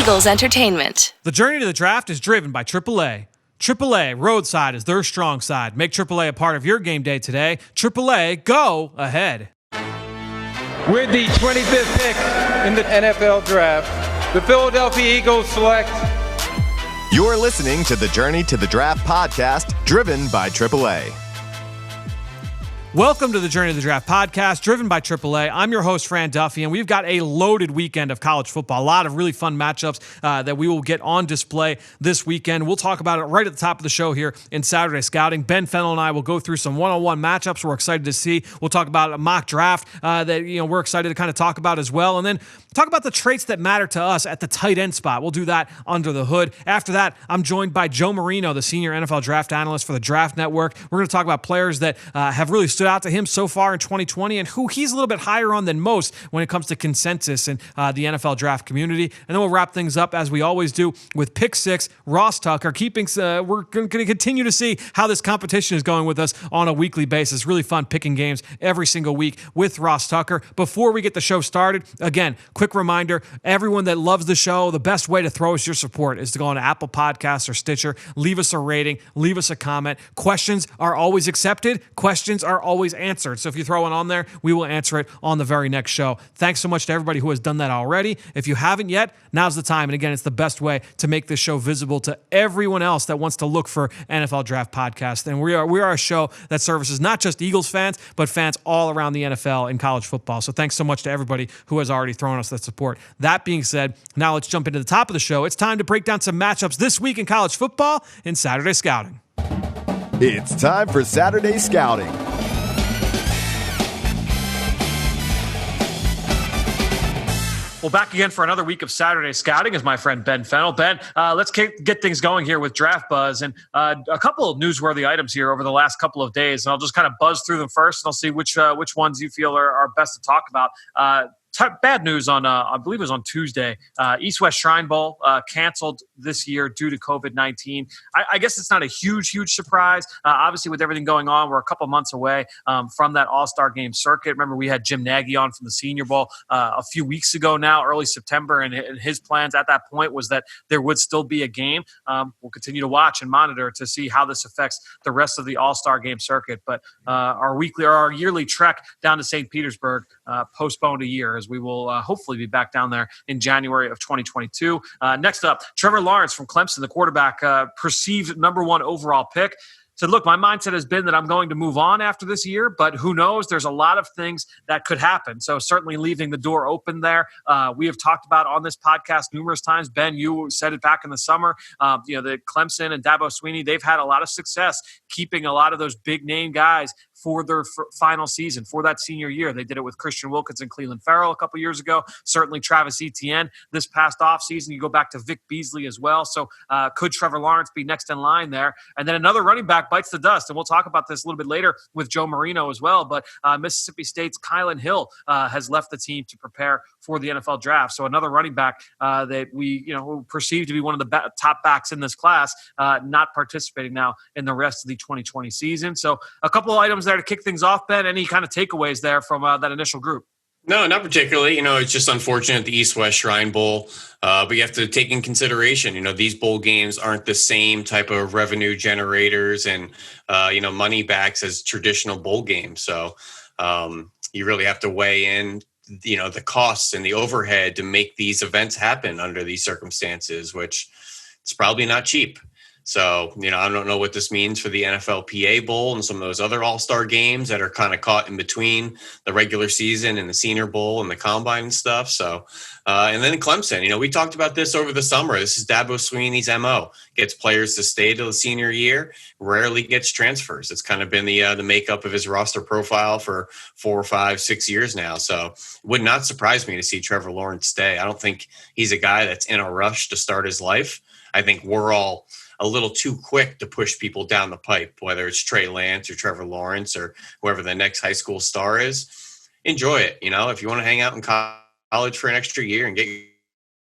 Eagles Entertainment. The journey to the draft is driven by AAA. AAA, roadside is their strong side. Make AAA a part of your game day today. AAA, go ahead. With the 25th pick in the NFL Draft, the Philadelphia Eagles select. You're listening to the Journey to the Draft podcast, driven by AAA. Welcome to the Journey to the Draft podcast, driven by AAA. I'm your host, Fran Duffy, and we've got a loaded weekend of college football. A lot of really fun matchups that we will get on display this weekend. We'll talk about it right at the top of the show here in Saturday Scouting. Ben Fennell and I will go through some one-on-one matchups we're excited to see. We'll talk about a mock draft that we're excited to kind of talk about as well, and then talk about the traits that matter to us at the tight end spot. We'll do that under the hood. After that, I'm joined by Joe Marino, the senior NFL draft analyst for the Draft Network. We're going to talk about players that have really stood out to him so far in 2020 and who he's a little bit higher on than most when it comes to consensus in the NFL draft community. And then we'll wrap things up, as we always do, with Pick 6, Ross Tucker. We're going to continue to see how this competition is going with us on a weekly basis. Really fun picking games every single week with Ross Tucker. Before we get the show started, again, quick reminder, everyone that loves the show, the best way to throw us your support is to go on Apple Podcasts or Stitcher, leave us a rating, leave us a comment. Questions are always accepted. Questions are always answered. So if you throw one on there, we will answer it on the very next show. Thanks so much to everybody who has done that already. If you haven't yet, now's the time. And again, it's the best way to make this show visible to everyone else that wants to look for NFL Draft Podcast. And we are a show that services not just Eagles fans, but fans all around the NFL and college football. So thanks so much to everybody who has already thrown us that support. That being said, now let's jump into the top of the show. It's time to break down some matchups this week in college football in Saturday Scouting. It's time for Saturday Scouting. Well, back again for another week of Saturday Scouting is my friend Ben Fennell. Ben, let's get things going here with Draft Buzz and a couple of newsworthy items here over the last couple of days. And I'll just kind of buzz through them first, and I'll see which ones you feel are best to talk about. Bad news on, I believe it was on Tuesday. East-West Shrine Bowl canceled this year due to COVID-19. I guess it's not a huge surprise. Obviously, with everything going on, we're a couple months away from that All-Star Game circuit. Remember, we had Jim Nagy on from the Senior Bowl a few weeks ago now, early September, and his plans at that point was that there would still be a game. We'll continue to watch and monitor to see how this affects the rest of the All-Star Game circuit. But our yearly trek down to St. Petersburg postponed a year, as we will hopefully be back down there in January of 2022. Next up, Trevor Lawrence from Clemson, the quarterback, perceived number 1 overall pick. Said, look, my mindset has been that I'm going to move on after this year, but who knows? There's a lot of things that could happen. So certainly leaving the door open there. We have talked about on this podcast numerous times. Ben, you said it back in the summer. The Clemson and Dabo Swinney, they've had a lot of success keeping a lot of those big name guys for their final season, for that senior year. They did it with Christian Wilkins and Cleveland Farrell a couple years ago. Certainly Travis Etienne this past offseason. You go back to Vic Beasley as well. So could Trevor Lawrence be next in line there? And then another running back bites the dust, and we'll talk about this a little bit later with Joe Marino as well. But Mississippi State's Kylan Hill has left the team to prepare for the NFL draft. So another running back that we perceive to be one of the top backs in this class, not participating now in the rest of the 2020 season. So a couple of items there to kick things off, Ben. Any kind of takeaways there from that initial group? No, not particularly. It's just unfortunate the East-West Shrine Bowl. But you have to take in consideration, these bowl games aren't the same type of revenue generators and, money backs as traditional bowl games. So you really have to weigh in, the costs and the overhead to make these events happen under these circumstances, which it's probably not cheap. So, I don't know what this means for the NFLPA Bowl and some of those other all-star games that are kind of caught in between the regular season and the Senior Bowl and the Combine and stuff. So, and then Clemson, we talked about this over the summer. This is Dabo Swinney's MO. Gets players to stay till the senior year, rarely gets transfers. It's kind of been the makeup of his roster profile for 4, 5, 6 years now. So it would not surprise me to see Trevor Lawrence stay. I don't think he's a guy that's in a rush to start his life. I think we're all a little too quick to push people down the pipe, whether it's Trey Lance or Trevor Lawrence or whoever the next high school star is. Enjoy it. If you want to hang out in college for an extra year and get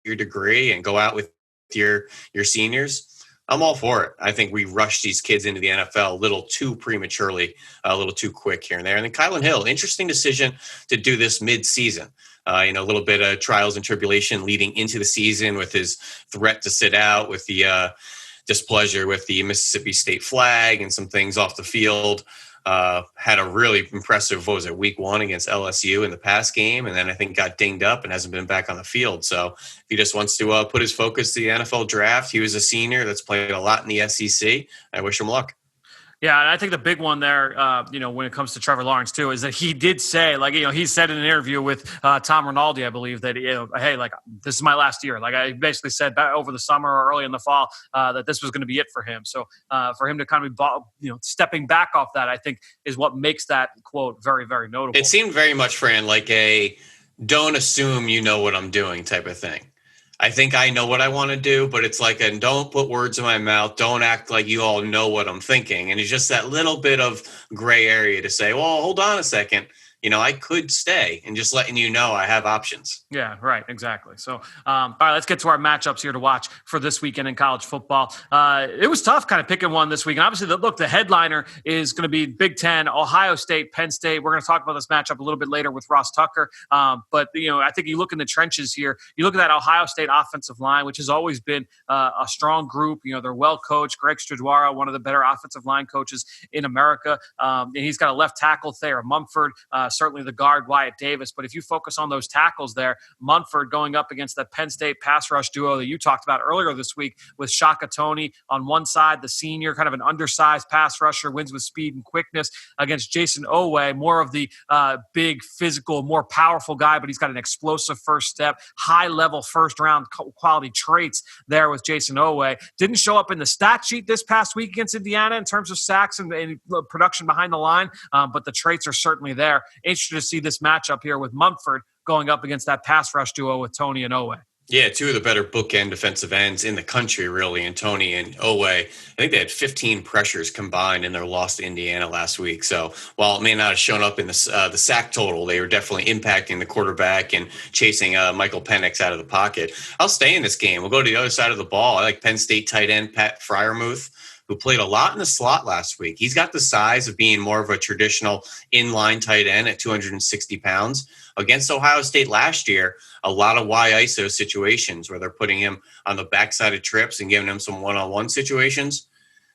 your degree and go out with your seniors, I'm all for it. I think we rushed these kids into the NFL a little too prematurely, a little too quick here and there. And then Kylan Hill, interesting decision to do this mid-season. A little bit of trials and tribulation leading into the season with his threat to sit out, with the displeasure with the Mississippi State flag and some things off the field. Had a really impressive, week 1 against LSU in the pass game, and then I think got dinged up and hasn't been back on the field. So if he just wants to put his focus to the NFL draft, he was a senior that's played a lot in the SEC. I wish him luck. Yeah, and I think the big one there, when it comes to Trevor Lawrence too, is that he did say, he said in an interview with Tom Rinaldi, I believe, that, hey, this is my last year. I basically said back over the summer or early in the fall that this was going to be it for him. So for him to kind of be, stepping back off that, I think is what makes that quote very, very notable. It seemed very much, Fran, like a don't assume you know what I'm doing type of thing. I think I know what I want to do, but it's like, and don't put words in my mouth. Don't act like you all know what I'm thinking. And it's just that little bit of gray area to say, well, hold on a second. I could stay, and just letting you know I have options. Yeah, right. Exactly. So, all right, let's get to our matchups here to watch for this weekend in college football. It was tough kind of picking one this week. And obviously, the headliner is going to be Big Ten, Ohio State, Penn State. We're going to talk about this matchup a little bit later with Ross Tucker. But I think you look in the trenches here. You look at that Ohio State offensive line, which has always been a strong group. They're well coached. Greg Stradwara, one of the better offensive line coaches in America. And he's got a left tackle, Thayer Mumford. Certainly the guard, Wyatt Davis. But if you focus on those tackles there, Mumford going up against the Penn State pass rush duo that you talked about earlier this week with Shaka Toney on one side, the senior, kind of an undersized pass rusher, wins with speed and quickness, against Jason Oweh, more of the big, physical, more powerful guy, but he's got an explosive first step, high-level first-round quality traits there with Jason Oweh. Didn't show up in the stat sheet this past week against Indiana in terms of sacks and production behind the line, but the traits are certainly there. Interested to see this matchup here with Mumford going up against that pass rush duo with Toney and Oweh. Yeah, two of the better bookend defensive ends in the country, really, and Toney and Oweh. I think they had 15 pressures combined in their loss to Indiana last week. So while it may not have shown up in the sack total, they were definitely impacting the quarterback and chasing Michael Penix out of the pocket. I'll stay in this game. We'll go to the other side of the ball. I like Penn State tight end Pat Freiermuth, who played a lot in the slot last week. He's got the size of being more of a traditional inline tight end at 260 pounds. Against Ohio State last year, a lot of Y-ISO situations where they're putting him on the backside of trips and giving him some one-on-one situations.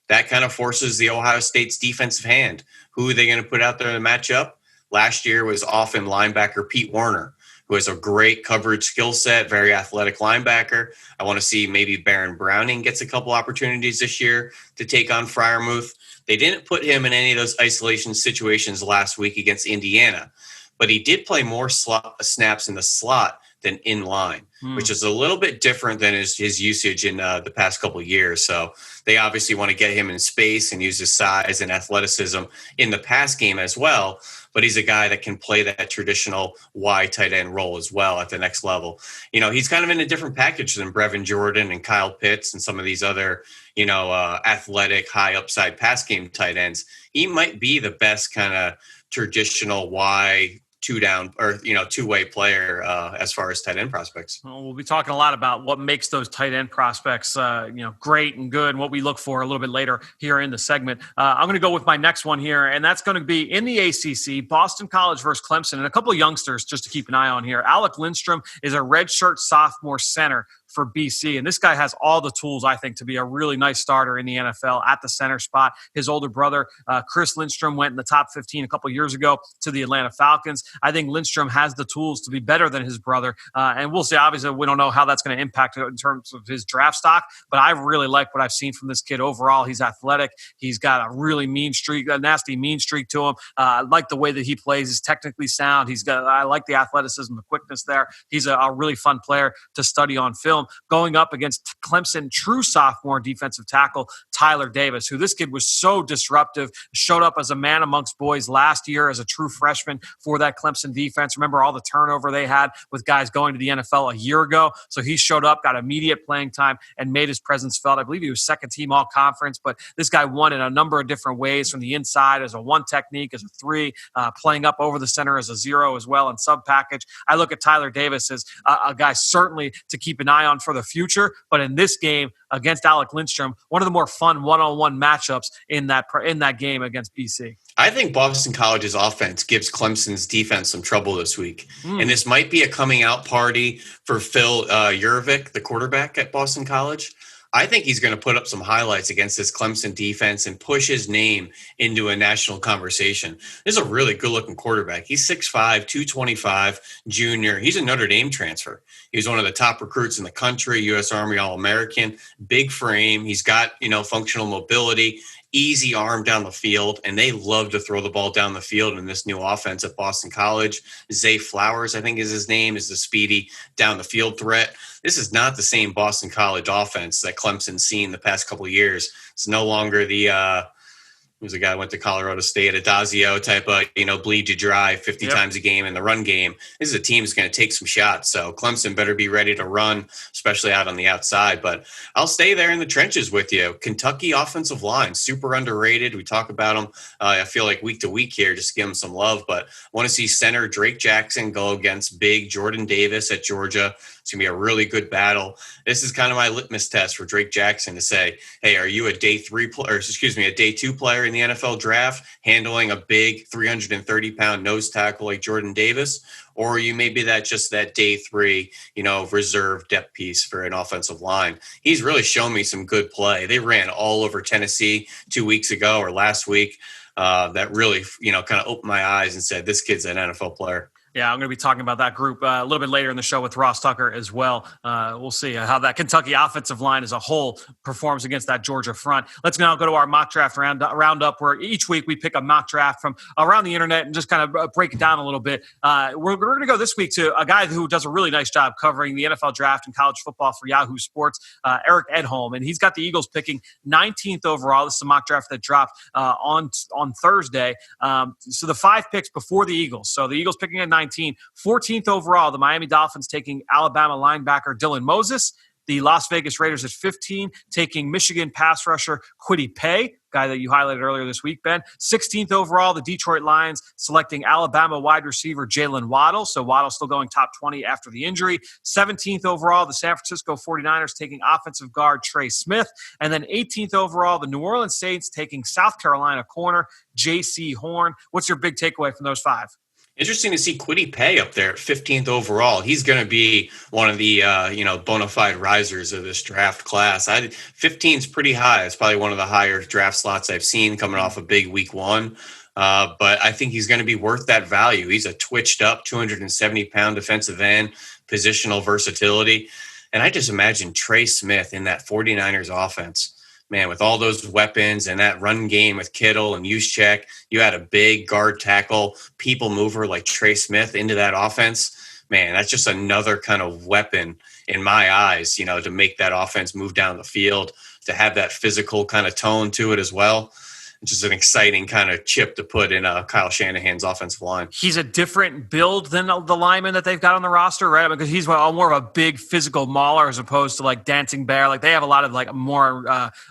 That kind of forces the Ohio State's defensive hand. Who are they going to put out there in the matchup? Last year was often linebacker Pete Werner, who has a great coverage skill set, very athletic linebacker. I want to see maybe Baron Browning gets a couple opportunities this year to take on Freiermuth. They didn't put him in any of those isolation situations last week against Indiana, but he did play more snaps in the slot than in line, which is a little bit different than his usage in the past couple of years. So they obviously want to get him in space and use his size and athleticism in the pass game as well. But he's a guy that can play that traditional Y tight end role as well at the next level. He's kind of in a different package than Brevin Jordan and Kyle Pitts and some of these other, athletic, high upside pass game tight ends. He might be the best kind of traditional Y two-way player as far as tight end prospects. Well, we'll be talking a lot about what makes those tight end prospects, great and good, and what we look for a little bit later here in the segment. I'm going to go with my next one here, and that's going to be in the ACC, Boston College versus Clemson, and a couple of youngsters just to keep an eye on here. Alec Lindstrom is a redshirt sophomore center for BC. And this guy has all the tools, I think, to be a really nice starter in the NFL at the center spot. His older brother, Chris Lindstrom, went in the top 15 a couple years ago to the Atlanta Falcons. I think Lindstrom has the tools to be better than his brother. And we'll see. Obviously, we don't know how that's going to impact in terms of his draft stock, but I really like what I've seen from this kid overall. He's athletic. He's got a really nasty mean streak to him. I like the way that he plays. He's technically sound. I like the athleticism, the quickness there. He's a really fun player to study on film. Going up against Clemson true sophomore defensive tackle Tyler Davis, who this kid was so disruptive, showed up as a man amongst boys last year as a true freshman for that Clemson defense. Remember all the turnover they had with guys going to the NFL a year ago. So he showed up, got immediate playing time, and made his presence felt. I believe he was second team all conference, but this guy won in a number of different ways, from the inside as a one technique, as a three, playing up over the center as a zero as well, and sub package. I look at Tyler Davis as a guy certainly to keep an eye on for the future, but in this game against Alec Lindstrom, one of the more fun one-on-one matchups in that game against BC. I think Boston College's offense gives Clemson's defense some trouble this week. And this might be a coming out party for Phil Jurevich, the quarterback at Boston College. I think he's going to put up some highlights against this Clemson defense and push his name into a national conversation. This is a really good-looking quarterback. He's 6'5", 225, junior. He's a Notre Dame transfer. He was one of the top recruits in the country, U.S. Army All-American, big frame. He's got, functional mobility, easy arm down the field, and they love to throw the ball down the field in this new offense at Boston College. Zay Flowers, I think is his name, is the speedy down the field threat. This is not the same Boston College offense that Clemson's seen the past couple of years. It's no longer the who's a guy who went to Colorado State, Adazio type of, bleed you dry 50 times a game in the run game. This is a team that's going to take some shots. So Clemson better be ready to run, especially out on the outside. But I'll stay there in the trenches with you. Kentucky offensive line, super underrated. We talk about them, I feel like week to week here, just to give them some love. But I want to see center Drake Jackson go against big Jordan Davis at Georgia. It's going to be a really good battle. This is kind of my litmus test for Drake Jackson to say, hey, are you a day 2 player in the NFL draft, handling a big 330-pound nose tackle like Jordan Davis? Or are you maybe just that day 3, reserve depth piece for an offensive line? He's really shown me some good play. They ran all over Tennessee 2 weeks ago or last week. That really, kind of opened my eyes and said, this kid's an NFL player. Yeah, I'm going to be talking about that group a little bit later in the show with Ross Tucker as well. We'll see how that Kentucky offensive line as a whole performs against that Georgia front. Let's now go to our mock draft roundup, where each week we pick a mock draft from around the internet and just kind of break it down a little bit. We're going to go this week to a guy who does a really nice job covering the NFL draft and college football for Yahoo Sports, Eric Edholm. And he's got the Eagles picking 19th overall. This is a mock draft that dropped on Thursday. So the 5 picks before the Eagles. So the Eagles picking at 19. 14th overall, the Miami Dolphins taking Alabama linebacker Dylan Moses. The Las Vegas Raiders at 15, taking Michigan pass rusher Kwity Paye, guy that you highlighted earlier this week, Ben. 16th overall, the Detroit Lions selecting Alabama wide receiver Jalen Waddle. So Waddle still going top 20 after the injury. 17th overall, the San Francisco 49ers taking offensive guard Trey Smith. And then 18th overall, the New Orleans Saints taking South Carolina corner J.C. Horn. What's your big takeaway from those 5? Interesting to see Kwity Paye up there at 15th overall. He's going to be one of the, bona fide risers of this draft class. 15 is pretty high. It's probably one of the higher draft slots I've seen coming off a big week 1. But I think he's going to be worth that value. He's a twitched up 270-pound defensive end, positional versatility. And I just imagine Trey Smith in that 49ers offense. Man, with all those weapons and that run game with Kittle and Juszczyk, you had a big guard tackle, people mover like Trey Smith into that offense. Man, that's just another kind of weapon in my eyes, to make that offense move down the field, to have that physical kind of tone to it as well. It's just an exciting kind of chip to put in Kyle Shanahan's offensive line. He's a different build than the lineman that they've got on the roster, right? Because he's more of a big physical mauler as opposed to like dancing bear. Like they have a lot of like more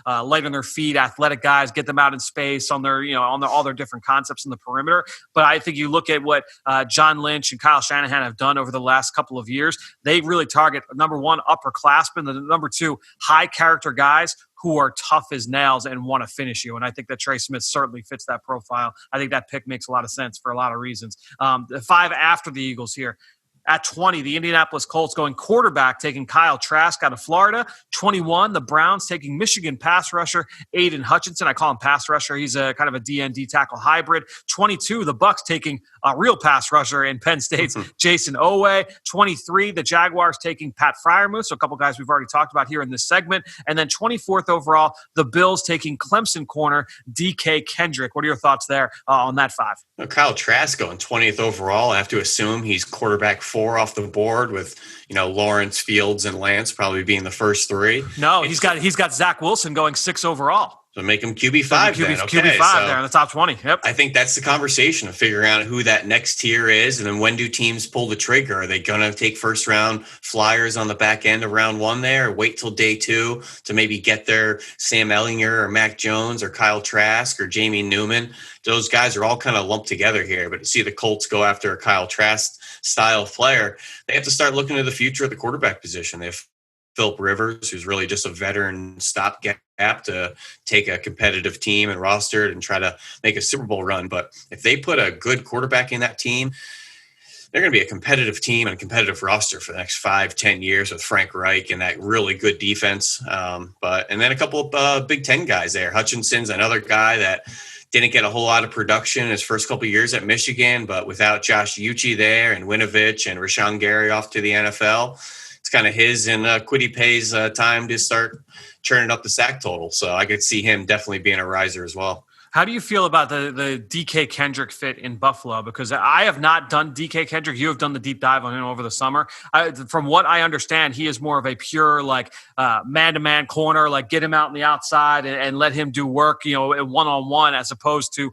light on their feet, athletic guys, get them out in space on their, on all their different concepts in the perimeter. But I think you look at what John Lynch and Kyle Shanahan have done over the last couple of years. They really target, number 1, upperclassmen, the number 2, high character guys who are tough as nails and want to finish you. And I think that Trey Smith certainly fits that profile. I think that pick makes a lot of sense for a lot of reasons. The 5 after the Eagles here. At 20, the Indianapolis Colts going quarterback, taking Kyle Trask out of Florida. 21, the Browns taking Michigan pass rusher Aiden Hutchinson. I call him pass rusher. He's a kind of a DN tackle hybrid. 22, the Bucs taking a real pass rusher in Penn State's Jason Owe. 23, the Jaguars taking Pat Freiermuth. So a couple guys we've already talked about here in this segment. And then 24th overall, the Bills taking Clemson corner DK Kendrick. What are your thoughts there on that 5? Kyle Trask going 20th overall. I have to assume he's quarterback 4 off the board with, Lawrence, Fields, and Lance probably being the first 3. No, he's got Zach Wilson going 6 overall. So make him QB5 then. Okay, QB5 there in the top 20. Yep. I think that's the conversation of figuring out who that next tier is, and then when do teams pull the trigger? Are they going to take first-round flyers on the back end of round 1 there, or wait till day 2 to maybe get their Sam Ehlinger or Mac Jones or Kyle Trask or Jamie Newman? Those guys are all kind of lumped together here, but to see the Colts go after a Kyle Trask style player, they have to start looking to the future of the quarterback position. They have Phillip Rivers, who's really just a veteran stopgap to take a competitive team and roster it and try to make a Super Bowl run. But if they put a good quarterback in that team, they're going to be a competitive team and a competitive roster for the next 5-10 years with Frank Reich and that really good defense. And then a couple of Big Ten guys there. Hutchinson's another guy that didn't get a whole lot of production in his first couple of years at Michigan, but without Josh Uche there and Winovich and Rashawn Gary off to the NFL, it's kind of his and Kwity Paye's time to start churning up the sack total. So I could see him definitely being a riser as well. How do you feel about the DK Kendrick fit in Buffalo? Because I have not done DK Kendrick. You have done the deep dive on him over the summer. From what I understand, he is more of a pure man-to-man corner, get him out on the outside and let him do work, one-on-one, as opposed to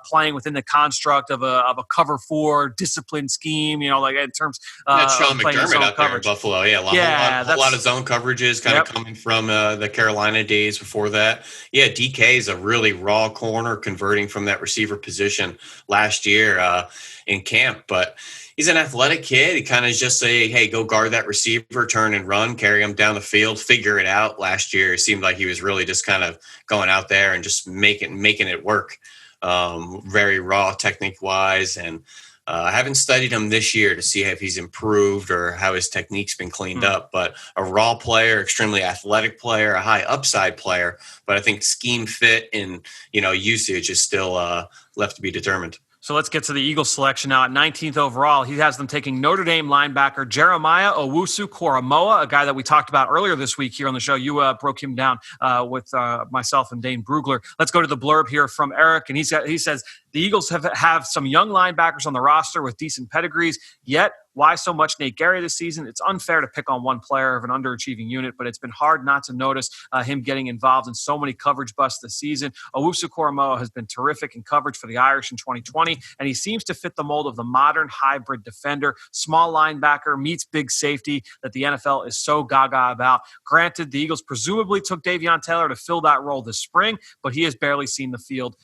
playing within the construct of a cover 4 discipline scheme. In terms that's Sean McDermott out coverage. There in Buffalo. Yeah, a lot of zone coverages kind of coming from the Carolina days before that. Yeah, DK is a really raw corner, converting from that receiver position last year in camp, but he's an athletic kid. He kind of just say, hey, go guard that receiver, turn and run, carry him down the field, figure it out. Last year, it seemed like he was really just kind of going out there and just making it work. Very raw technique wise. And I haven't studied him this year to see if he's improved or how his technique's been cleaned up, but a raw player, extremely athletic player, a high upside player. But I think scheme fit and, usage is still left to be determined. So let's get to the Eagles selection now. At 19th overall, he has them taking Notre Dame linebacker Jeremiah Owusu-Koramoah, a guy that we talked about earlier this week here on the show. You broke him down with myself and Dane Brugler. Let's go to the blurb here from Eric. And he says, the Eagles have some young linebackers on the roster with decent pedigrees, yet why so much Nate Gary this season? It's unfair to pick on one player of an underachieving unit, but it's been hard not to notice him getting involved in so many coverage busts this season. Owusu-Koramoah has been terrific in coverage for the Irish in 2020, and he seems to fit the mold of the modern hybrid defender, small linebacker, meets big safety that the NFL is so gaga about. Granted, the Eagles presumably took Davion Taylor to fill that role this spring, but he has barely seen the field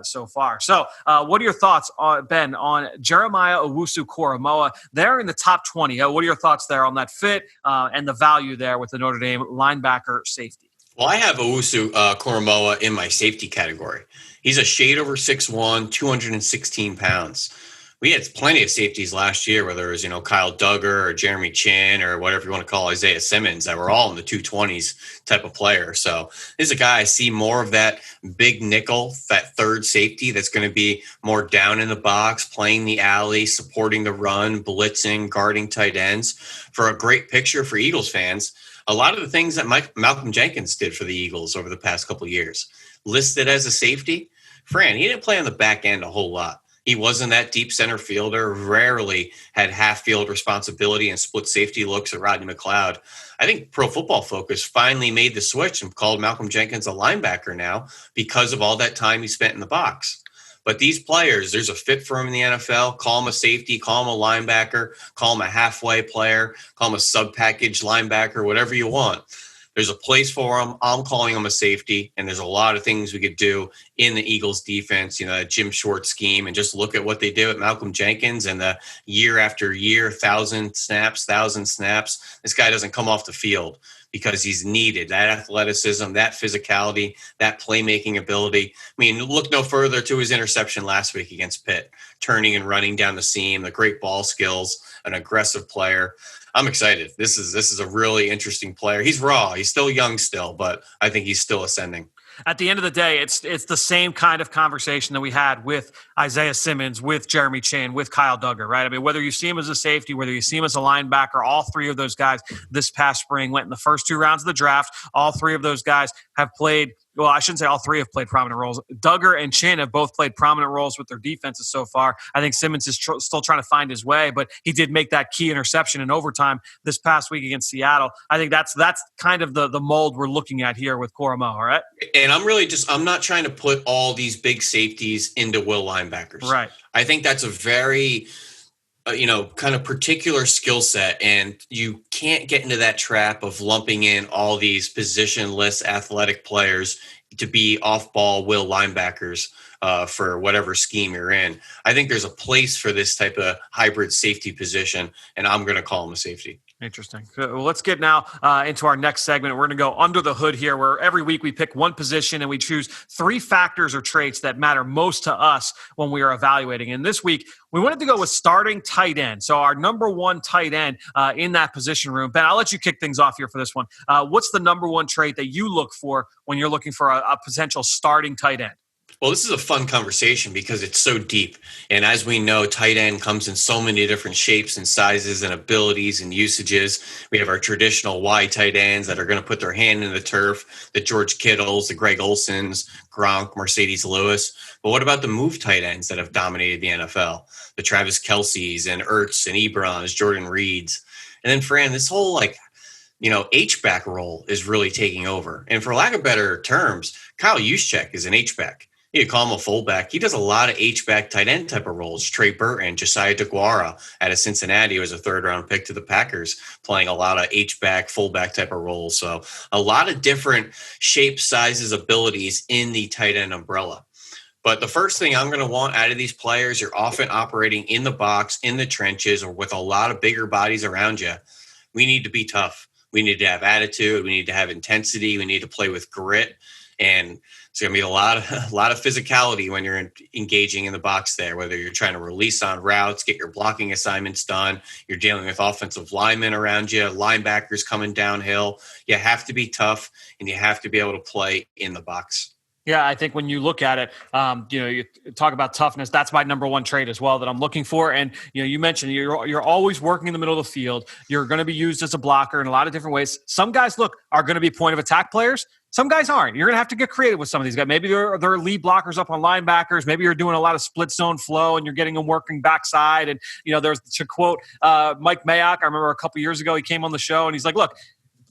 so far. So what are your thoughts, Ben, on Jeremiah Owusu-Koramoah? They're in the top 20. What are your thoughts there on that fit and the value there with the Notre Dame linebacker safety? Well, I have Owusu-Koramoah in my safety category. He's a shade over 6'1", 216 pounds. We had plenty of safeties last year, whether it was, Kyle Duggar or Jeremy Chin or whatever you want to call Isaiah Simmons, that were all in the 220s type of player. So this is a guy I see more of that big nickel, that third safety that's going to be more down in the box, playing the alley, supporting the run, blitzing, guarding tight ends. For a great picture for Eagles fans, a lot of the things that Malcolm Jenkins did for the Eagles over the past couple of years. Listed as a safety, Fran, he didn't play on the back end a whole lot. He wasn't that deep center fielder, rarely had half field responsibility and split safety looks at Rodney McLeod. I think Pro Football Focus finally made the switch and called Malcolm Jenkins a linebacker now because of all that time he spent in the box. But these players, there's a fit for him in the NFL. Call him a safety, call him a linebacker, call him a halfway player, call him a sub-package linebacker, whatever you want. There's a place for him. I'm calling him a safety, and there's a lot of things we could do in the Eagles defense, that Jim Short scheme, and just look at what they do at Malcolm Jenkins and the year after year, 1,000 snaps. This guy doesn't come off the field because he's needed. That athleticism, that physicality, that playmaking ability. I mean, look no further to his interception last week against Pitt, turning and running down the seam, the great ball skills, an aggressive player. I'm excited. This is a really interesting player. He's raw. He's still young still, but I think he's still ascending. At the end of the day, it's the same kind of conversation that we had with Isaiah Simmons, with Jeremy Chin, with Kyle Duggar, right? I mean, whether you see him as a safety, whether you see him as a linebacker, all three of those guys this past spring went in the first 2 rounds of the draft. All three of those guys have played – well, I shouldn't say all three have played prominent roles. Duggar and Chin have both played prominent roles with their defenses so far. I think Simmons is still trying to find his way, but he did make that key interception in overtime this past week against Seattle. I think that's kind of the mold we're looking at here with Koramoah, all right? And I'm not trying to put all these big safeties into will linebackers. Right. I think that's a very kind of particular skill set, and you can't get into that trap of lumping in all these positionless athletic players to be off-ball will linebackers for whatever scheme you're in. I think there's a place for this type of hybrid safety position, and I'm going to call him a safety. Interesting. Well, let's get now into our next segment. We're going to go under the hood here, where every week we pick one position and we choose 3 factors or traits that matter most to us when we are evaluating. And this week, we wanted to go with starting tight end. So our number 1 tight end in that position room. Ben, I'll let you kick things off here for this one. What's the number 1 trait that you look for when you're looking for a potential starting tight end? Well, this is a fun conversation because it's so deep. And as we know, tight end comes in so many different shapes and sizes and abilities and usages. We have our traditional wide tight ends that are going to put their hand in the turf, the George Kittles, the Greg Olsons, Gronk, Mercedes Lewis. But what about the move tight ends that have dominated the NFL? The Travis Kelce's and Ertz and Ebrons, Jordan Reeds. And then, Fran, this whole H-back role is really taking over. And for lack of better terms, Kyle Juszczyk is an H-back. You could call him a fullback. He does a lot of H-back tight end type of roles. Trey Burton, Josiah DeGuara out of Cincinnati was a 3rd-round pick to the Packers, playing a lot of H-back, fullback type of roles. So a lot of different shapes, sizes, abilities in the tight end umbrella. But the first thing I'm going to want out of these players, you're often operating in the box, in the trenches, or with a lot of bigger bodies around you. We need to be tough. We need to have attitude. We need to have intensity. We need to play with grit. And it's going to be a lot of physicality when you're engaging in the box there, whether you're trying to release on routes, get your blocking assignments done, you're dealing with offensive linemen around you, linebackers coming downhill. You have to be tough, and you have to be able to play in the box. Yeah, I think when you look at it, you talk about toughness. That's my number 1 trait as well that I'm looking for. And you mentioned you're always working in the middle of the field. You're going to be used as a blocker in a lot of different ways. Some guys, are going to be point of attack players. Some guys aren't. You're going to have to get creative with some of these guys. Maybe they're lead blockers up on linebackers. Maybe you're doing a lot of split zone flow and you're getting them working backside. And there's, to quote Mike Mayock, I remember a couple years ago he came on the show and he's like, "Look,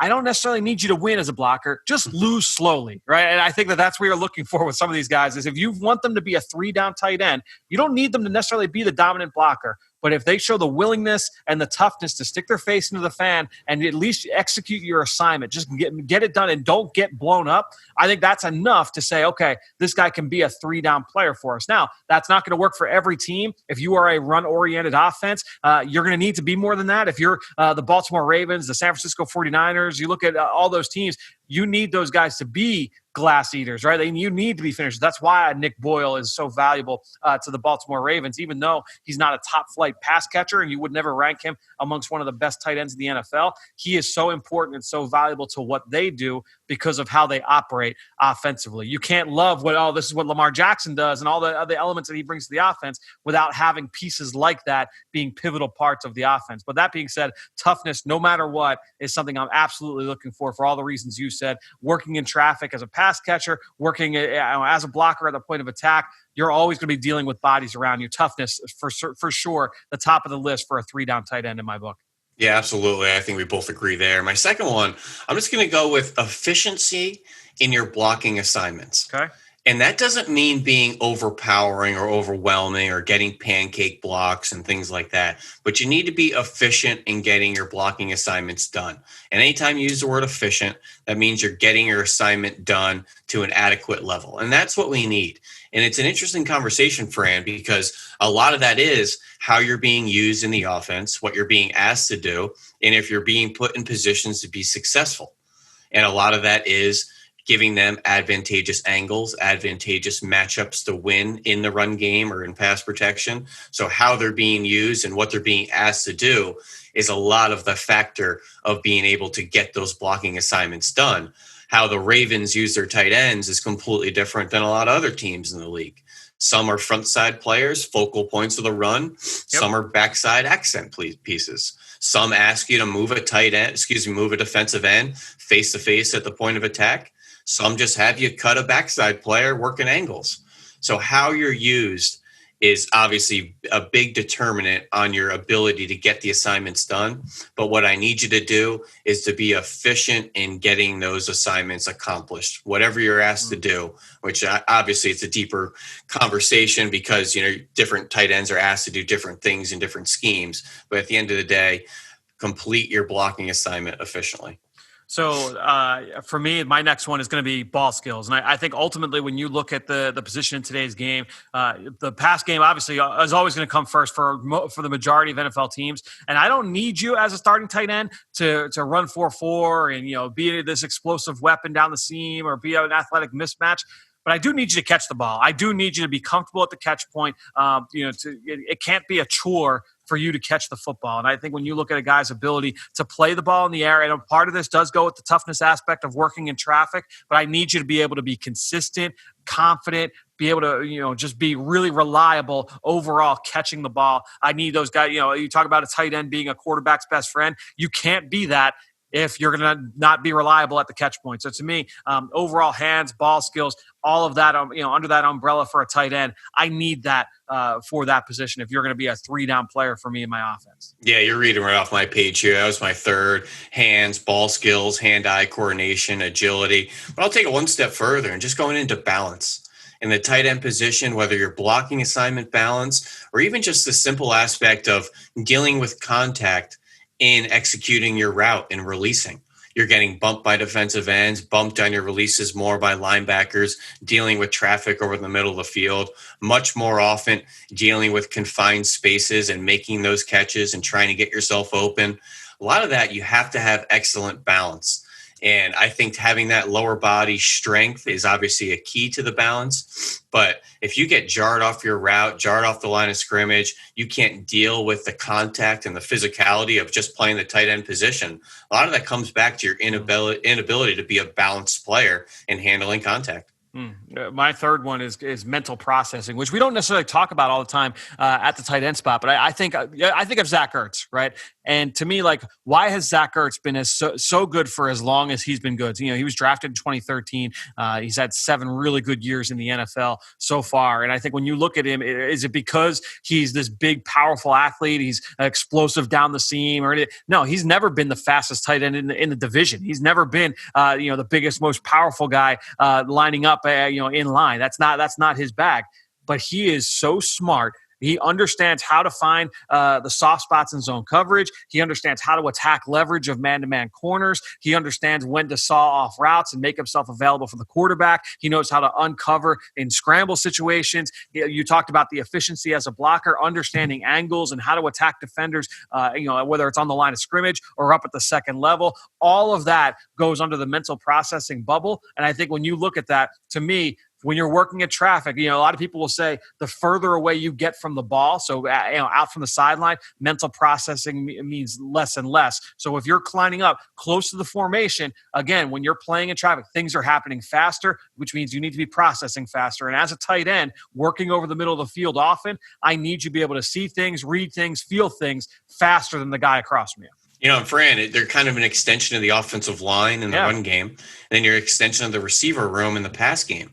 I don't necessarily need you to win as a blocker. Just lose slowly," right? And I think that's what you're looking for with some of these guys is if you want them to be a 3-down tight end, you don't need them to necessarily be the dominant blocker. But if they show the willingness and the toughness to stick their face into the fan and at least execute your assignment, just get it done and don't get blown up, I think that's enough to say, okay, this guy can be a 3-down player for us. Now, that's not going to work for every team. If you are a run-oriented offense, you're going to need to be more than that. If you're the Baltimore Ravens, the San Francisco 49ers, you look at all those teams, you need those guys to be glass eaters, right? You need to be finishers. That's why Nick Boyle is so valuable to the Baltimore Ravens, even though he's not a top-flight pass catcher and you would never rank him amongst one of the best tight ends in the NFL. He is so important and so valuable to what they do because of how they operate offensively. You can't love this is what Lamar Jackson does and all the other elements that he brings to the offense without having pieces like that being pivotal parts of the offense. But that being said, toughness, no matter what, is something I'm absolutely looking for all the reasons you said. Working in traffic as a pass catcher, working as a blocker at the point of attack, you're always going to be dealing with bodies around you. Toughness, for sure, the top of the list for a 3-down tight end in my book. Yeah, absolutely. I think we both agree there. My second one, I'm just going to go with efficiency in your blocking assignments. Okay. And that doesn't mean being overpowering or overwhelming or getting pancake blocks and things like that. But you need to be efficient in getting your blocking assignments done. And anytime you use the word efficient, that means you're getting your assignment done to an adequate level. And that's what we need. And it's an interesting conversation, Fran, because a lot of that is how you're being used in the offense, what you're being asked to do, and if you're being put in positions to be successful. And a lot of that is giving them advantageous angles, advantageous matchups to win in the run game or in pass protection. So how they're being used and what they're being asked to do is a lot of the factor of being able to get those blocking assignments done. How the Ravens use their tight ends is completely different than a lot of other teams in the league. Some are front side players, focal points of the run. Yep. Some are backside accent pieces. Some ask you to move a defensive end face to face at the point of attack. Some just have you cut a backside player working angles. So how you're used is obviously a big determinant on your ability to get the assignments done. But what I need you to do is to be efficient in getting those assignments accomplished, whatever you're asked to do, which obviously it's a deeper conversation because, different tight ends are asked to do different things in different schemes. But at the end of the day, complete your blocking assignment efficiently. So for me, my next one is going to be ball skills. And I think ultimately when you look at the position in today's game, the pass game obviously is always going to come first for the majority of NFL teams. And I don't need you as a starting tight end to run 4.4 and, be this explosive weapon down the seam or be an athletic mismatch. But I do need you to catch the ball. I do need you to be comfortable at the catch point. It can't be a chore for you to catch the football. And I think when you look at a guy's ability to play the ball in the air, and part of this does go with the toughness aspect of working in traffic, but I need you to be able to be consistent, confident, be able to, just be really reliable overall catching the ball. I need those guys, you talk about a tight end being a quarterback's best friend. You can't be that if you're going to not be reliable at the catch point. So to me, overall hands, ball skills, all of that, under that umbrella for a tight end, I need that for that position if you're going to be a 3-down player for me in my offense. Yeah, you're reading right off my page here. That was my third: hands, ball skills, hand-eye coordination, agility. But I'll take it one step further and just going into balance. In the tight end position, whether you're blocking assignment balance or even just the simple aspect of dealing with contact in executing your route and releasing. You're getting bumped by defensive ends, bumped on your releases more by linebackers, dealing with traffic over the middle of the field, much more often dealing with confined spaces and making those catches and trying to get yourself open. A lot of that, you have to have excellent balance. And I think having that lower body strength is obviously a key to the balance. But if you get jarred off your route, jarred off the line of scrimmage, you can't deal with the contact and the physicality of just playing the tight end position. A lot of that comes back to your inability to be a balanced player in handling contact. My third one is mental processing, which we don't necessarily talk about all the time at the tight end spot. But I think of Zack Ertz, right? And to me, why has Zack Ertz been so good for as long as he's been good? He was drafted in 2013. He's had 7 really good years in the NFL so far. And I think when you look at him, is it because he's this big, powerful athlete? He's explosive down the seam, no? He's never been the fastest tight end in the division. He's never been the biggest, most powerful guy lining up in line. That's not his bag. But he is so smart. He understands how to find the soft spots in zone coverage. He understands how to attack leverage of man-to-man corners. He understands when to saw off routes and make himself available for the quarterback. He knows how to uncover in scramble situations. You talked about the efficiency as a blocker, understanding angles and how to attack defenders, whether it's on the line of scrimmage or up at the second level. All of that goes under the mental processing bubble. And I think when you look at that, to me, when you're working at traffic, a lot of people will say the further away you get from the ball, so out from the sideline, mental processing means less and less. So if you're climbing up close to the formation, again, when you're playing in traffic, things are happening faster, which means you need to be processing faster. And as a tight end, working over the middle of the field often, I need you to be able to see things, read things, feel things faster than the guy across from you. And Fran, they're kind of an extension of the offensive line in the run game, and then your extension of the receiver room in the pass game.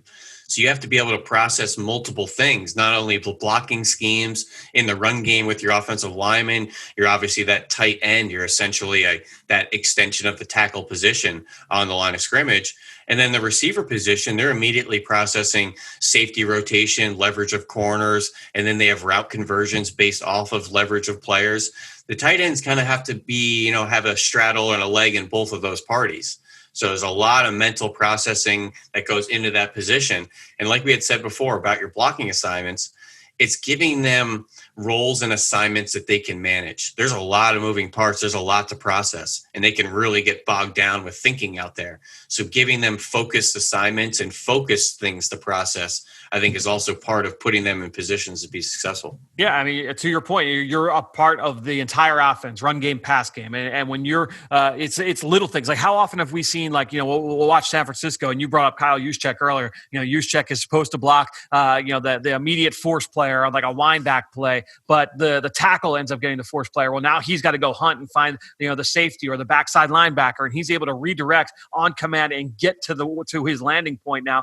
So you have to be able to process multiple things, not only blocking schemes in the run game with your offensive lineman. You're obviously that tight end. You're essentially that extension of the tackle position on the line of scrimmage. And then the receiver position, they're immediately processing safety rotation, leverage of corners, and then they have route conversions based off of leverage of players. The tight ends kind of have to be, have a straddle and a leg in both of those parties. So there's a lot of mental processing that goes into that position. And like we had said before about your blocking assignments, it's giving them roles and assignments that they can manage. There's a lot of moving parts. There's a lot to process, and they can really get bogged down with thinking out there. So giving them focused assignments and focused things to process, I think, is also part of putting them in positions to be successful. Yeah, I mean, to your point, you're a part of the entire offense, run game, pass game. And when you're it's little things. Like, how often have we seen, we'll watch San Francisco, and you brought up Kyle Juszczyk earlier. Juszczyk is supposed to block the immediate force player on like a wind-back play, but the tackle ends up getting the force player. Well, now he's got to go hunt and find the safety or the backside linebacker, and he's able to redirect on command and get to his landing point now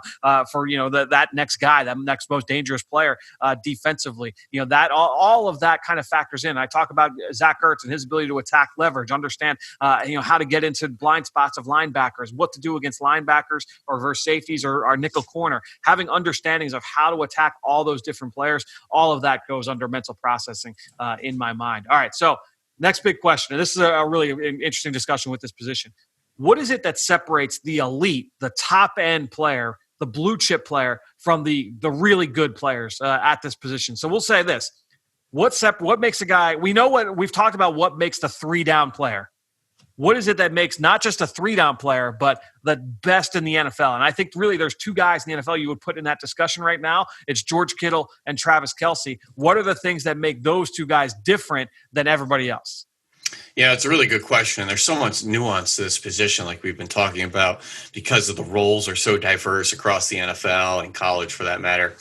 for that next guy, that next most dangerous player defensively. That all of that kind of factors in. I talk about Zack Ertz and his ability to attack leverage, understand how to get into blind spots of linebackers, what to do against linebackers or versus safeties or our nickel corner, having understandings of how to attack all those different players. All of that goes under mental processing in my mind. All right, so next big question, and this is a really interesting discussion with this position. what is it that separates the elite, the top end player, the blue chip player from the really good players at this position? So we'll say this. What makes a guy – we know what – we've talked about what makes the 3-down player. What is it that makes not just a 3-down player, but the best in the NFL? And I think really there's 2 guys in the NFL you would put in that discussion right now. It's George Kittle and Travis Kelce. What are the things that make those 2 guys different than everybody else? Yeah, it's a really good question. There's so much nuance to this position, like we've been talking about, because of the roles are so diverse across the NFL and college for that matter.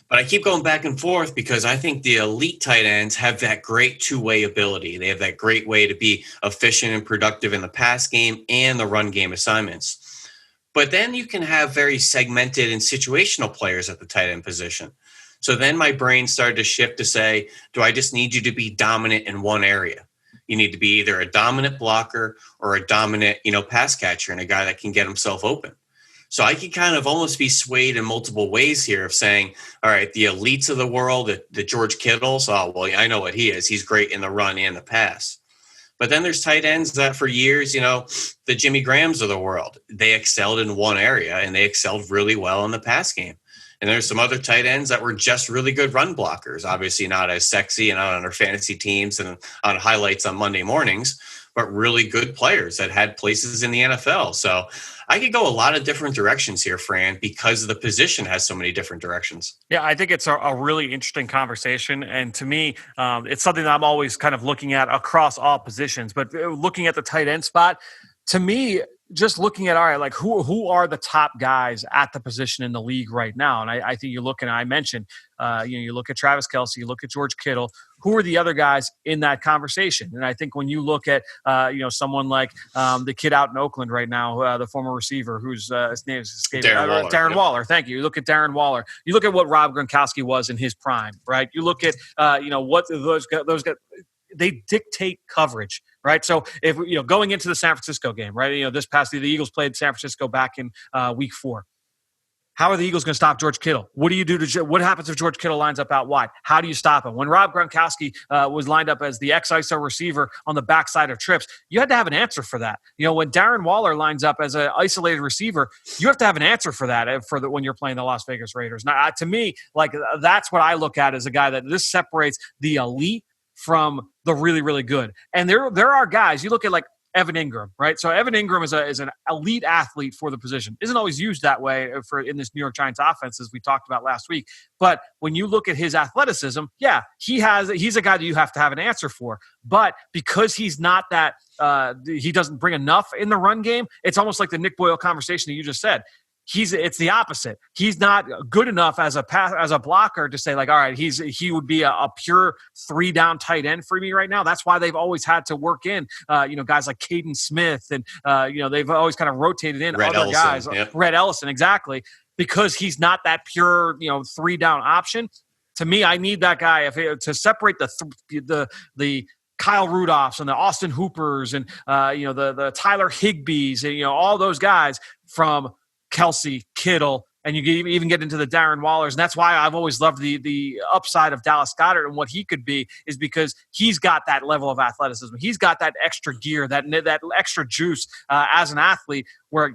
But I keep going back and forth because I think the elite tight ends have that great two-way ability. They have that great way to be efficient and productive in the pass game and the run game assignments. But then you can have very segmented and situational players at the tight end position. So then my brain started to shift to say, do I just need you to be dominant in one area? You need to be either a dominant blocker or a dominant, pass catcher and a guy that can get himself open. So I can kind of almost be swayed in multiple ways here of saying, all right, the elites of the world, the George Kittles, I know what he is. He's great in the run and the pass. But then there's tight ends that for years, the Jimmy Grahams of the world, they excelled in one area and they excelled really well in the pass game. And there's some other tight ends that were just really good run blockers, obviously not as sexy and not on our fantasy teams and on highlights on Monday mornings, but really good players that had places in the NFL. So I could go a lot of different directions here, Fran, because the position has so many different directions. Yeah, I think it's a really interesting conversation. And to me, it's something that I'm always kind of looking at across all positions. But looking at the tight end spot, to me, just looking at, all right, like who are the top guys at the position in the league right now? And I think you're looking, I mentioned, you look at Travis Kelce, you look at George Kittle. Who are the other guys in that conversation? And I think when you look at, someone like the kid out in Oakland right now, the former receiver whose his name is escaping, Darren Waller. Thank you. You look at Darren Waller. You look at what Rob Gronkowski was in his prime, right? You look at, what those guys, they dictate coverage, right? So if going into the San Francisco game, right? This past the Eagles played San Francisco back in week 4. How are the Eagles going to stop George Kittle? What do you do what happens if George Kittle lines up out wide? How do you stop him? When Rob Gronkowski was lined up as the ex-ISO receiver on the backside of trips, you had to have an answer for that. When Darren Waller lines up as an isolated receiver, you have to have an answer for that when you're playing the Las Vegas Raiders. Now, to me, that's what I look at as a guy that this separates the elite from the really, really good. And there are guys, you look at like Evan Ingram, right? So Evan Ingram is an elite athlete for the position. Isn't always used that way in this New York Giants offense, as we talked about last week. But when you look at his athleticism, yeah, he's a guy that you have to have an answer for. But because he's not that, he doesn't bring enough in the run game, it's almost like the Nick Boyle conversation that you just said. It's the opposite. He's not good enough as a blocker to say, like, all right, he would be a pure 3-down tight end for me right now. That's why they've always had to work in guys like Caden Smith and they've always kind of rotated in guys. Yep. Red Ellison, exactly, because he's not that pure 3-down option. To me, I need that guy to separate the Kyle Rudolphs and the Austin Hoopers and the Tyler Higbees and all those guys from Kelce, Kittle, and you even get into the Darren Wallers. And that's why I've always loved the upside of Dallas Goddard and what he could be, is because he's got that level of athleticism. He's got that extra gear, that extra juice as an athlete where,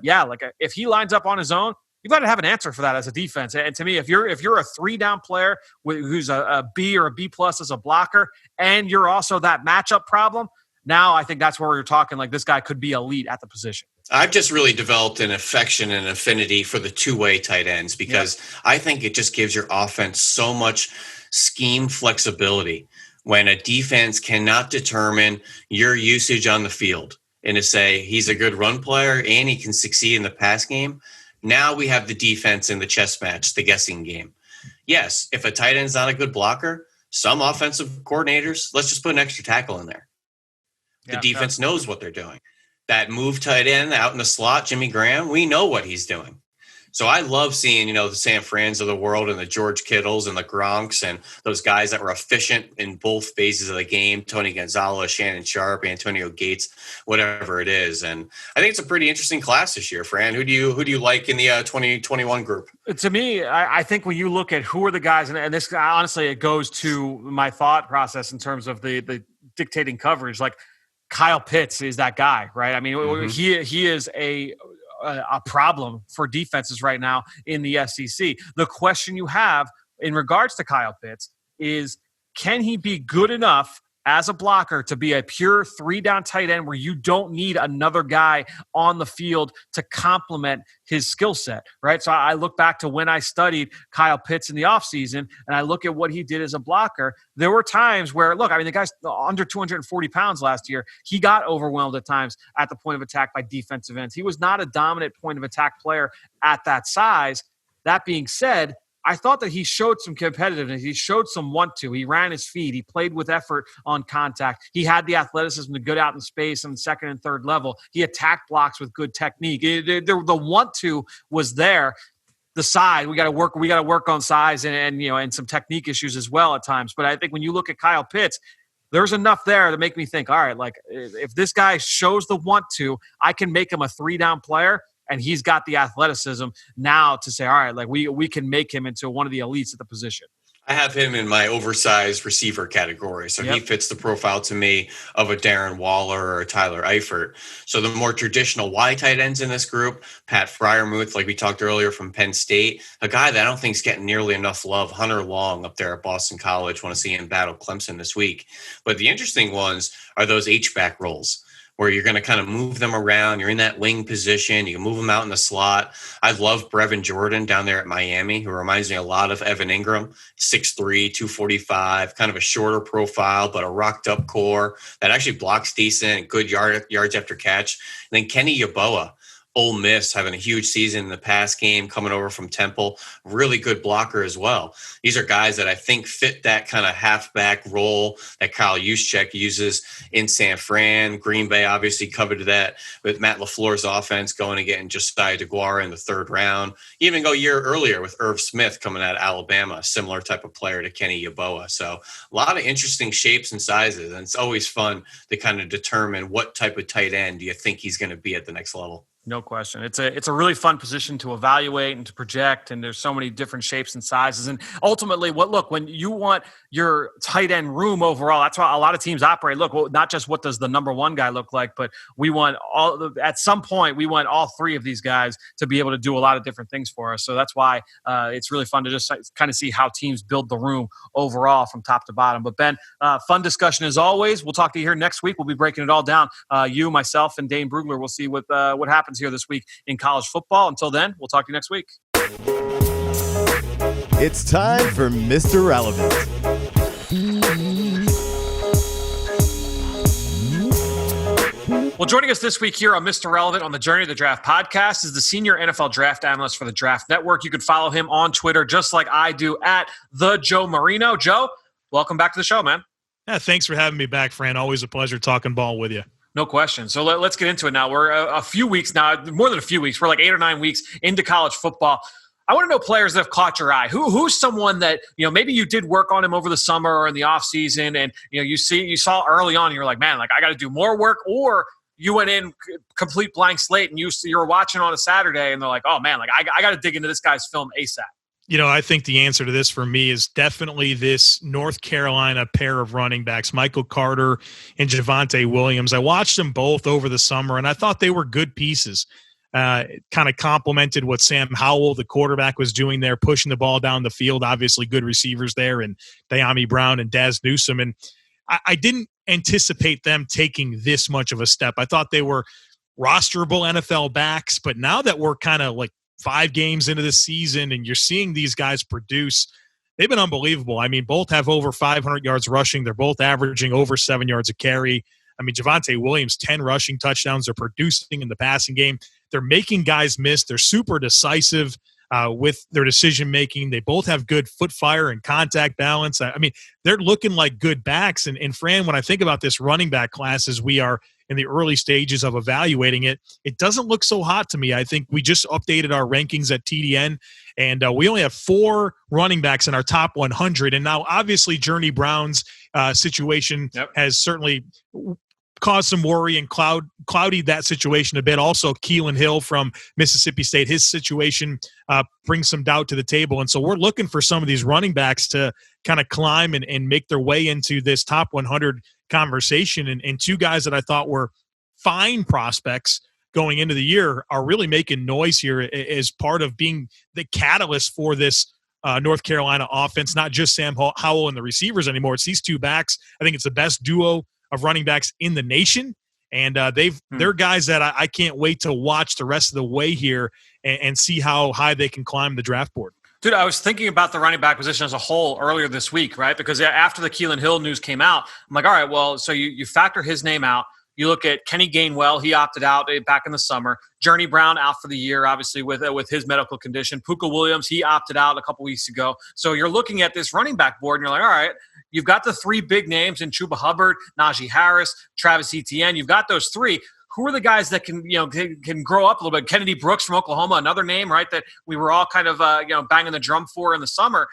if he lines up on his own, you've got to have an answer for that as a defense. And to me, if you're a 3-down player who's a B or a B+ as a blocker, and you're also that matchup problem, now I think that's where we're talking like this guy could be elite at the position. I've just really developed an affection and affinity for the two-way tight ends because I think it just gives your offense so much scheme flexibility when a defense cannot determine your usage on the field and to say he's a good run player and he can succeed in the pass game. Now we have the defense in the chess match, the guessing game. Yes, if a tight end's not a good blocker, some offensive coordinators, let's just put an extra tackle in there. The defense knows what they're doing. That move tight end out in the slot, Jimmy Graham, we know what he's doing. So I love seeing, the San Frans of the world and the George Kittles and the Gronks and those guys that were efficient in both phases of the game, Tony Gonzalez, Shannon Sharp, Antonio Gates, whatever it is. And I think it's a pretty interesting class this year, Fran. Who do you like in the 2021 group? To me, I think when you look at who are the guys, and this honestly, it goes to my thought process in terms of the dictating coverage, like, Kyle Pitts is that guy, right? I mean, he is a problem for defenses right now in the SEC. The question you have in regards to Kyle Pitts is, can he be good enough as a blocker to be a pure 3-down tight end where you don't need another guy on the field to complement his skill set, right? So I look back to when I studied Kyle Pitts in the offseason, and I look at what he did as a blocker. There were times where, look, I mean, the guy's under 240 pounds last year. He got overwhelmed at times at the point of attack by defensive ends. He was not a dominant point of attack player at that size. That being said, I thought that he showed some competitiveness. He showed some want to. He ran his feet. He played with effort on contact. He had the athleticism to get out in space on the second and third level. He attacked blocks with good technique. The want to was there. The size, we got to work on size and some technique issues as well at times. But I think when you look at Kyle Pitts, there's enough there to make me think, all right, like if this guy shows the want to, I can make him a 3-down player. And he's got the athleticism now to say, all right, like we can make him into one of the elites at the position. I have him in my oversized receiver category. So he fits the profile to me of a Darren Waller or a Tyler Eifert. So the more traditional wide tight ends in this group, Pat Freiermuth, like we talked earlier from Penn State, a guy that I don't think is getting nearly enough love, Hunter Long up there at Boston College. Want to see him battle Clemson this week. But the interesting ones are those H-back roles, where you're going to kind of move them around. You're in that wing position. You can move them out in the slot. I love Brevin Jordan down there at Miami, who reminds me a lot of Evan Ingram, 6'3", 245, kind of a shorter profile, but a rocked up core that actually blocks decent, good yards after catch. And then Kenny Yeboah, Ole Miss, having a huge season in the pass game, coming over from Temple, really good blocker as well. These are guys that I think fit that kind of halfback role that Kyle Juszczyk uses in San Fran. Green Bay obviously covered that with Matt LaFleur's offense going and getting Josiah DeGuara in the 3rd round. Even go a year earlier with Irv Smith coming out of Alabama, similar type of player to Kenny Yeboah. So a lot of interesting shapes and sizes, and it's always fun to kind of determine what type of tight end do you think he's going to be at the next level. No question. It's a really fun position to evaluate and to project, and there's so many different shapes and sizes. And ultimately, when you want your tight end room overall, that's why a lot of teams operate. Look, not just what does the number one guy look like, but we want at some point we want all 3 of these guys to be able to do a lot of different things for us. So that's why it's really fun to just kind of see how teams build the room overall from top to bottom. But Ben, fun discussion as always. We'll talk to you here next week. We'll be breaking it all down. You, myself, and Dane Brugler. We'll see what happens here this week in college football. Until then, we'll talk to you next week. It's time for Mr. Relevant. Well, joining us this week here on Mr. Relevant on the Journey to the Draft podcast is the senior NFL draft analyst for the Draft Network. You can follow him on Twitter just like I do at the Joe Marino. Joe, welcome back to the show, man. Yeah, thanks for having me back, Fran. Always a pleasure talking ball with you. No question. So let's get into it now. We're a few weeks now, more than a few weeks. We're like 8 or 9 weeks into college football. I want to know players that have caught your eye. Who's someone that, maybe you did work on him over the summer or in the off season, and you saw early on, and you're like, man, like I got to do more work, or you went in complete blank slate and you're watching on a Saturday and they're like, oh man, like I got to dig into this guy's film ASAP. I think the answer to this for me is definitely this North Carolina pair of running backs, Michael Carter and Javonte Williams. I watched them both over the summer, and I thought they were good pieces. Kind of complemented what Sam Howell, the quarterback, was doing there, pushing the ball down the field. Obviously good receivers there, and Diami Brown and Daz Newsome. And I didn't anticipate them taking this much of a step. I thought they were rosterable NFL backs, but now that we're kind of like 5 games into the season and you're seeing these guys produce, they've been unbelievable. I mean, both have over 500 yards rushing. They're both averaging over 7 yards a carry. I mean, Javonte Williams, 10 rushing touchdowns. They're producing in the passing game. They're making guys miss. They're super decisive with their decision-making. They both have good foot fire and contact balance. I mean, they're looking like good backs. And Fran, when I think about this running back class as we are in the early stages of evaluating it, it doesn't look so hot to me. I think we just updated our rankings at TDN, and we only have 4 running backs in our top 100. And now, obviously, Journey Brown's situation has certainly caused some worry and clouded that situation a bit. Also, Kylan Hill from Mississippi State, his situation brings some doubt to the table. And so we're looking for some of these running backs to kind of climb and make their way into this top 100 conversation. And two guys that I thought were fine prospects going into the year are really making noise here as part of being the catalyst for this North Carolina offense, not just Sam Howell and the receivers anymore. It's these two backs. I think it's the best duo of running backs in the nation. And they're guys that I can't wait to watch the rest of the way here and see how high they can climb the draft board. Dude, I was thinking about the running back position as a whole earlier this week, right? Because after the Kylan Hill news came out, I'm like, all right, well, so you factor his name out. You look at Kenny Gainwell, he opted out back in the summer. Journey Brown out for the year, obviously, with his medical condition. Puka Williams, he opted out a couple weeks ago. So you're looking at this running back board, and you're like, all right, you've got the three big names in Chuba Hubbard, Najee Harris, Travis Etienne. You've got those three. Who are the guys that can grow up a little bit? Kennedy Brooks from Oklahoma, another name, right, that we were all kind of banging the drum for in the summer.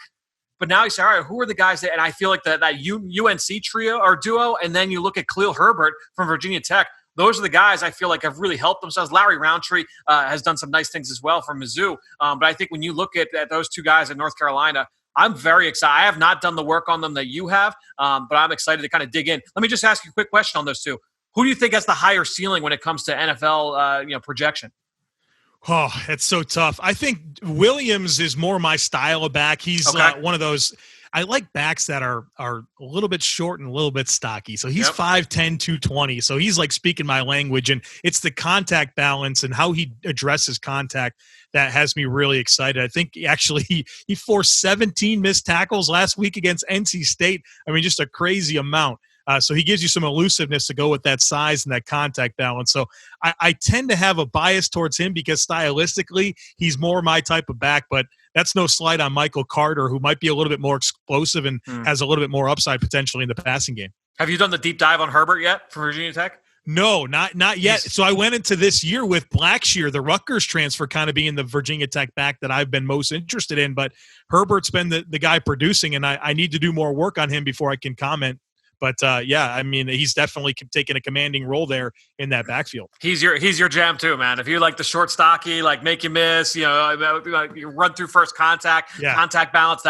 But now you say, all right, who are the guys that – and I feel like that UNC trio or duo, and then you look at Khalil Herbert from Virginia Tech. Those are the guys I feel like have really helped themselves. Larry Roundtree has done some nice things as well from Mizzou. But I think when you look at those two guys in North Carolina, I'm very excited. I have not done the work on them that you have, but I'm excited to kind of dig in. Let me just ask you a quick question on those two. Who do you think has the higher ceiling when it comes to NFL projection? Oh, it's so tough. I think Williams is more my style of back. He's one of those. I like backs that are a little bit short and a little bit stocky. So he's 5'10", 220. So he's like speaking my language, and it's the contact balance and how he addresses contact that has me really excited. I think actually he forced 17 missed tackles last week against NC State. I mean, just a crazy amount. So he gives you some elusiveness to go with that size and that contact balance. So I tend to have a bias towards him because stylistically he's more my type of back, but that's no slight on Michael Carter, who might be a little bit more explosive and has a little bit more upside potentially in the passing game. Have you done the deep dive on Herbert yet from Virginia Tech? No, not yet. So I went into this year with Blackshear, the Rutgers transfer, kind of being the Virginia Tech back that I've been most interested in, but Herbert's been the guy producing, and I need to do more work on him before I can comment. But I mean, he's definitely taken a commanding role there in that backfield. He's your jam too, man. If you like the short, stocky, like make you miss, you run through first contact, contact balance.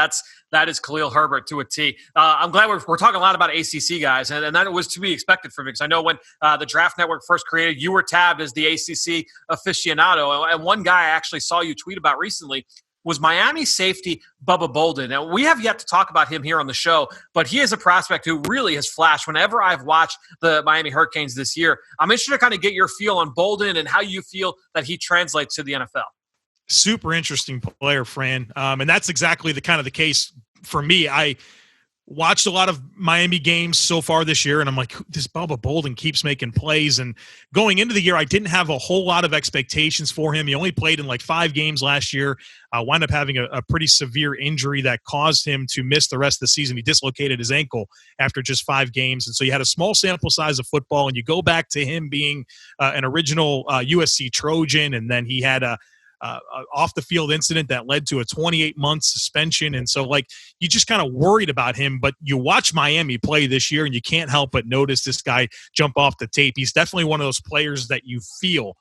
That is Khalil Herbert to a T. I'm glad we're talking a lot about ACC guys, and that was to be expected from me because I know when the Draft Network first created, you were tabbed as the ACC aficionado, and one guy I actually saw you tweet about recently was Miami safety Bubba Bolden. Now, we have yet to talk about him here on the show, but he is a prospect who really has flashed whenever I've watched the Miami Hurricanes this year. I'm interested to kind of get your feel on Bolden and how you feel that he translates to the NFL. Super interesting player, Fran. And that's exactly the kind of the case for me. I watched a lot of Miami games so far this year, and I'm like, this Bubba Bolden keeps making plays. And going into the year, I didn't have a whole lot of expectations for him. He only played in like 5 games last year, wound up having a pretty severe injury that caused him to miss the rest of the season. He dislocated his ankle after just 5 games. And so you had a small sample size of football, and you go back to him being an original USC Trojan, and then he had a off the field incident that led to a 28-month suspension. And so like you just kind of worried about him, but you watch Miami play this year and you can't help but notice this guy jump off the tape. He's definitely one of those players that you feel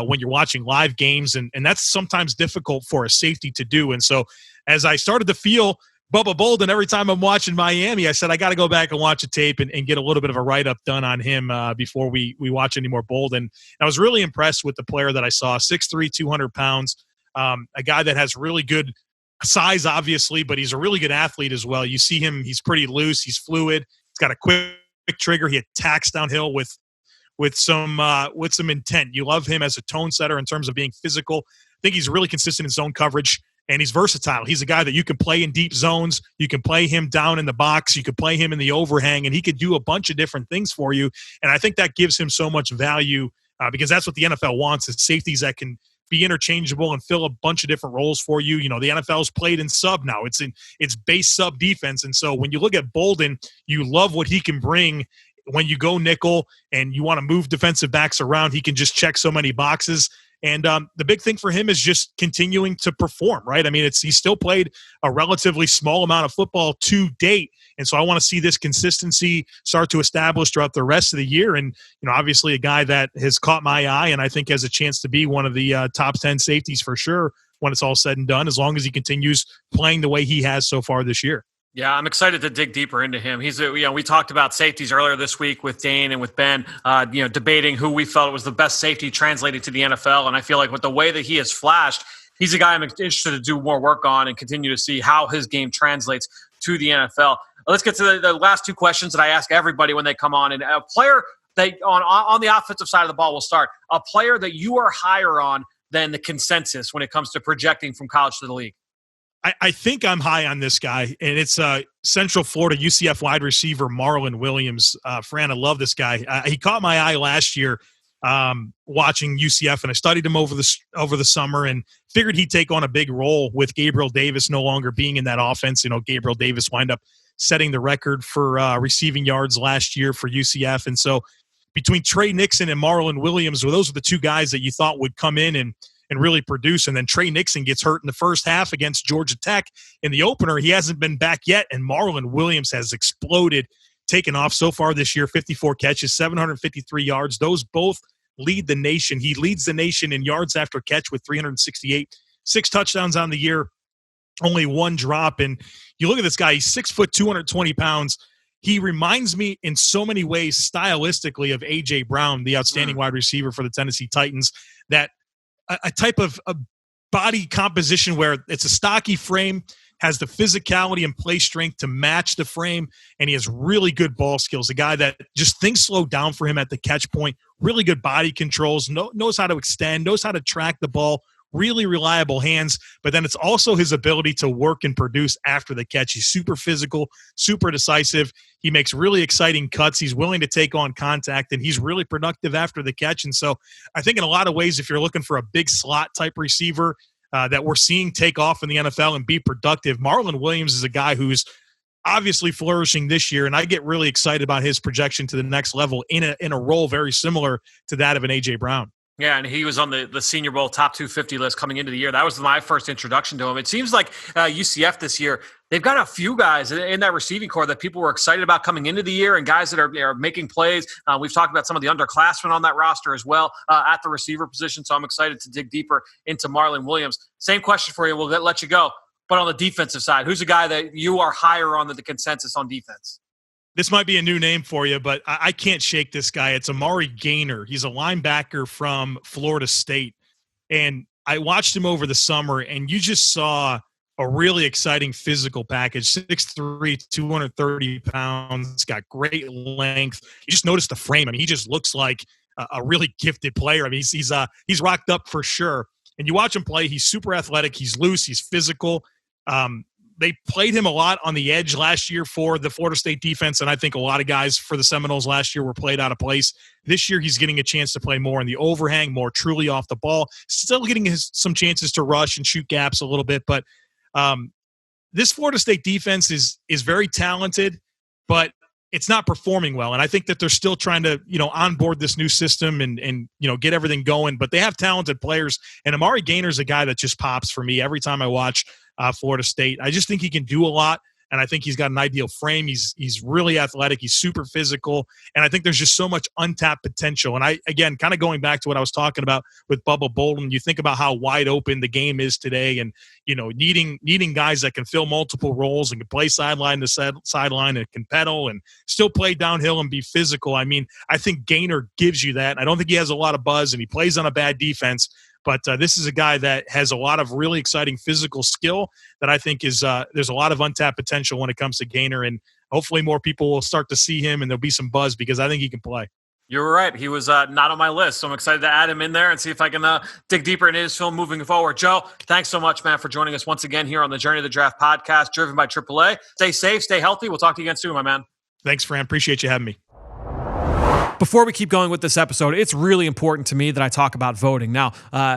when you're watching live games. And that's sometimes difficult for a safety to do. And so as I started to feel Bubba Bolden, every time I'm watching Miami, I said, I got to go back and watch a tape and get a little bit of a write-up done on him before we watch any more Bolden. I was really impressed with the player that I saw, 6'3", 200 pounds, a guy that has really good size, obviously, but he's a really good athlete as well. You see him, he's pretty loose, he's fluid, he's got a quick trigger, he attacks downhill with some intent. You love him as a tone setter in terms of being physical. I think he's really consistent in zone coverage. And he's versatile. He's a guy that you can play in deep zones. You can play him down in the box. You can play him in the overhang, and he could do a bunch of different things for you. And I think that gives him so much value because that's what the NFL wants, is safeties that can be interchangeable and fill a bunch of different roles for you. You know, the NFL's played in sub now. It's base sub defense. And so when you look at Bolden, you love what he can bring. When you go nickel and you want to move defensive backs around, he can just check so many boxes. And the big thing for him is just continuing to perform, right? I mean, he's still played a relatively small amount of football to date. And so I want to see this consistency start to establish throughout the rest of the year. And, you know, obviously a guy that has caught my eye and I think has a chance to be one of the top 10 safeties for sure when it's all said and done, as long as he continues playing the way he has so far this year. Yeah, I'm excited to dig deeper into him. We talked about safeties earlier this week with Dane and with Ben, debating who we felt was the best safety translated to the NFL. And I feel like with the way that he has flashed, he's a guy I'm interested to do more work on and continue to see how his game translates to the NFL. Let's get to the last two questions that I ask everybody when they come on. And a player that on the offensive side of the ball will start, a player that you are higher on than the consensus when it comes to projecting from college to the league. I think I'm high on this guy, and it's Central Florida UCF wide receiver Marlon Williams. Fran, I love this guy. He caught my eye last year watching UCF, and I studied him over the summer and figured he'd take on a big role with Gabriel Davis no longer being in that offense. Gabriel Davis wind up setting the record for receiving yards last year for UCF, and so between Trey Nixon and Marlon Williams, those are the two guys that you thought would come in and really produce. And then Trey Nixon gets hurt in the first half against Georgia Tech in the opener. He hasn't been back yet, and Marlon Williams has exploded, taken off so far this year, 54 catches, 753 yards. Those both lead the nation. He leads the nation in yards after catch with 368, 6 touchdowns on the year, only 1 drop. And you look at this guy, he's 6 foot, 220 pounds. He reminds me in so many ways stylistically of A.J. Brown, the outstanding wide receiver for the Tennessee Titans, that a type of a body composition where it's a stocky frame, has the physicality and play strength to match the frame, and he has really good ball skills. A guy that just things slow down for him at the catch point, really good body controls, knows how to extend, knows how to track the ball, really reliable hands, but then it's also his ability to work and produce after the catch. He's super physical, super decisive. He makes really exciting cuts. He's willing to take on contact, and he's really productive after the catch. And so I think in a lot of ways, if you're looking for a big slot type receiver that we're seeing take off in the NFL and be productive, Marlon Williams is a guy who's obviously flourishing this year, and I get really excited about his projection to the next level in a role very similar to that of an A.J. Brown. Yeah, and he was on the Senior Bowl top 250 list coming into the year. That was my first introduction to him. It seems like UCF this year, they've got a few guys in that receiving core that people were excited about coming into the year, and guys that are making plays. We've talked about some of the underclassmen on that roster as well at the receiver position, so I'm excited to dig deeper into Marlon Williams. Same question for you. We'll let you go. But on the defensive side, who's a guy that you are higher on than the consensus on defense? This might be a new name for you, but I can't shake this guy. It's Amari Gainer. He's a linebacker from Florida State. And I watched him over the summer, and you just saw a really exciting physical package. 6'3", 230 pounds, got great length. You just noticed the frame. I mean, he just looks like a really gifted player. I mean, he's rocked up for sure. And you watch him play, he's super athletic. He's loose. He's physical. They played him a lot on the edge last year for the Florida State defense, and I think a lot of guys for the Seminoles last year were played out of place. This year he's getting a chance to play more in the overhang, more truly off the ball, still getting some chances to rush and shoot gaps a little bit. But this Florida State defense is very talented, but it's not performing well. And I think that they're still trying to, onboard this new system and get everything going. But they have talented players. And Amari Gainer is a guy that just pops for me every time I watch Florida State. I just think he can do a lot. And I think he's got an ideal frame. He's really athletic. He's super physical. And I think there's just so much untapped potential. And again, kind of going back to what I was talking about with Bubba Bolden, you think about how wide open the game is today and, needing guys that can fill multiple roles and can play sideline to sideline and can pedal and still play downhill and be physical. I mean, I think Gainer gives you that. I don't think he has a lot of buzz, and he plays on a bad defense. But this is a guy that has a lot of really exciting physical skill that I think is there's a lot of untapped potential when it comes to Gainer, and hopefully more people will start to see him and there'll be some buzz because I think he can play. You're right. He was not on my list, so I'm excited to add him in there and see if I can dig deeper into his film moving forward. Joe, thanks so much, man, for joining us once again here on the Journey to the Draft podcast, driven by AAA. Stay safe, stay healthy. We'll talk to you again soon, my man. Thanks, Fran. Appreciate you having me. Before we keep going with this episode, it's really important to me that I talk about voting. Now,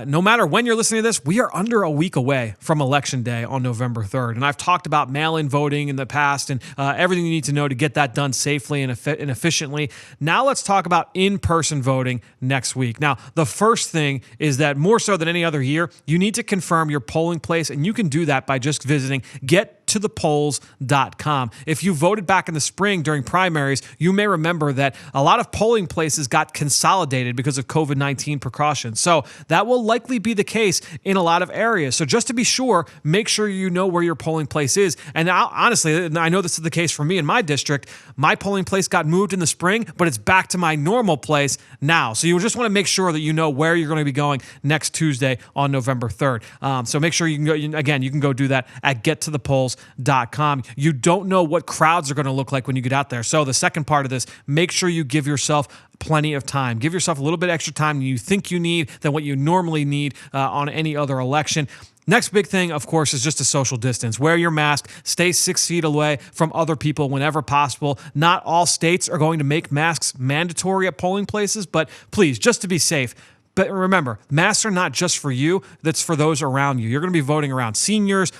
no matter when you're listening to this, we are under a week away from Election Day on November 3rd. And I've talked about mail-in voting in the past and everything you need to know to get that done safely and efficiently. Now let's talk about in-person voting next week. Now, the first thing is that more so than any other year, you need to confirm your polling place, and you can do that by just visiting gettothepolls.com. If you voted back in the spring during primaries, you may remember that a lot of polling polling places got consolidated because of COVID-19 precautions. So that will likely be the case in a lot of areas. So just to be sure, make sure you know where your polling place is. And honestly, I know this is the case for me in my district. My polling place got moved in the spring, but it's back to my normal place now. So you just want to make sure that you know where you're going to be going next Tuesday on November 3rd. So make sure you can go, again, you can go do that at gettothepolls.com. You don't know what crowds are going to look like when you get out there. So the second part of this, make sure you give yourself plenty of time. Give yourself a little bit extra time than you think you need, than what you normally need on any other election. Next big thing, of course, is just a social distance. Wear your mask. Stay 6 feet away from other people whenever possible. Not all states are going to make masks mandatory at polling places, but please, just to be safe, but remember, masks are not just for you, that's for those around you. You're going to be voting around seniors,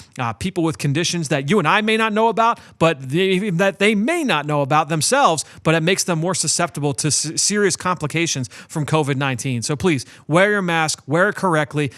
people with conditions that you and I may not know about, but that they may not know about themselves, but it makes them more susceptible to serious complications from COVID-19. So please, wear your mask, wear it correctly,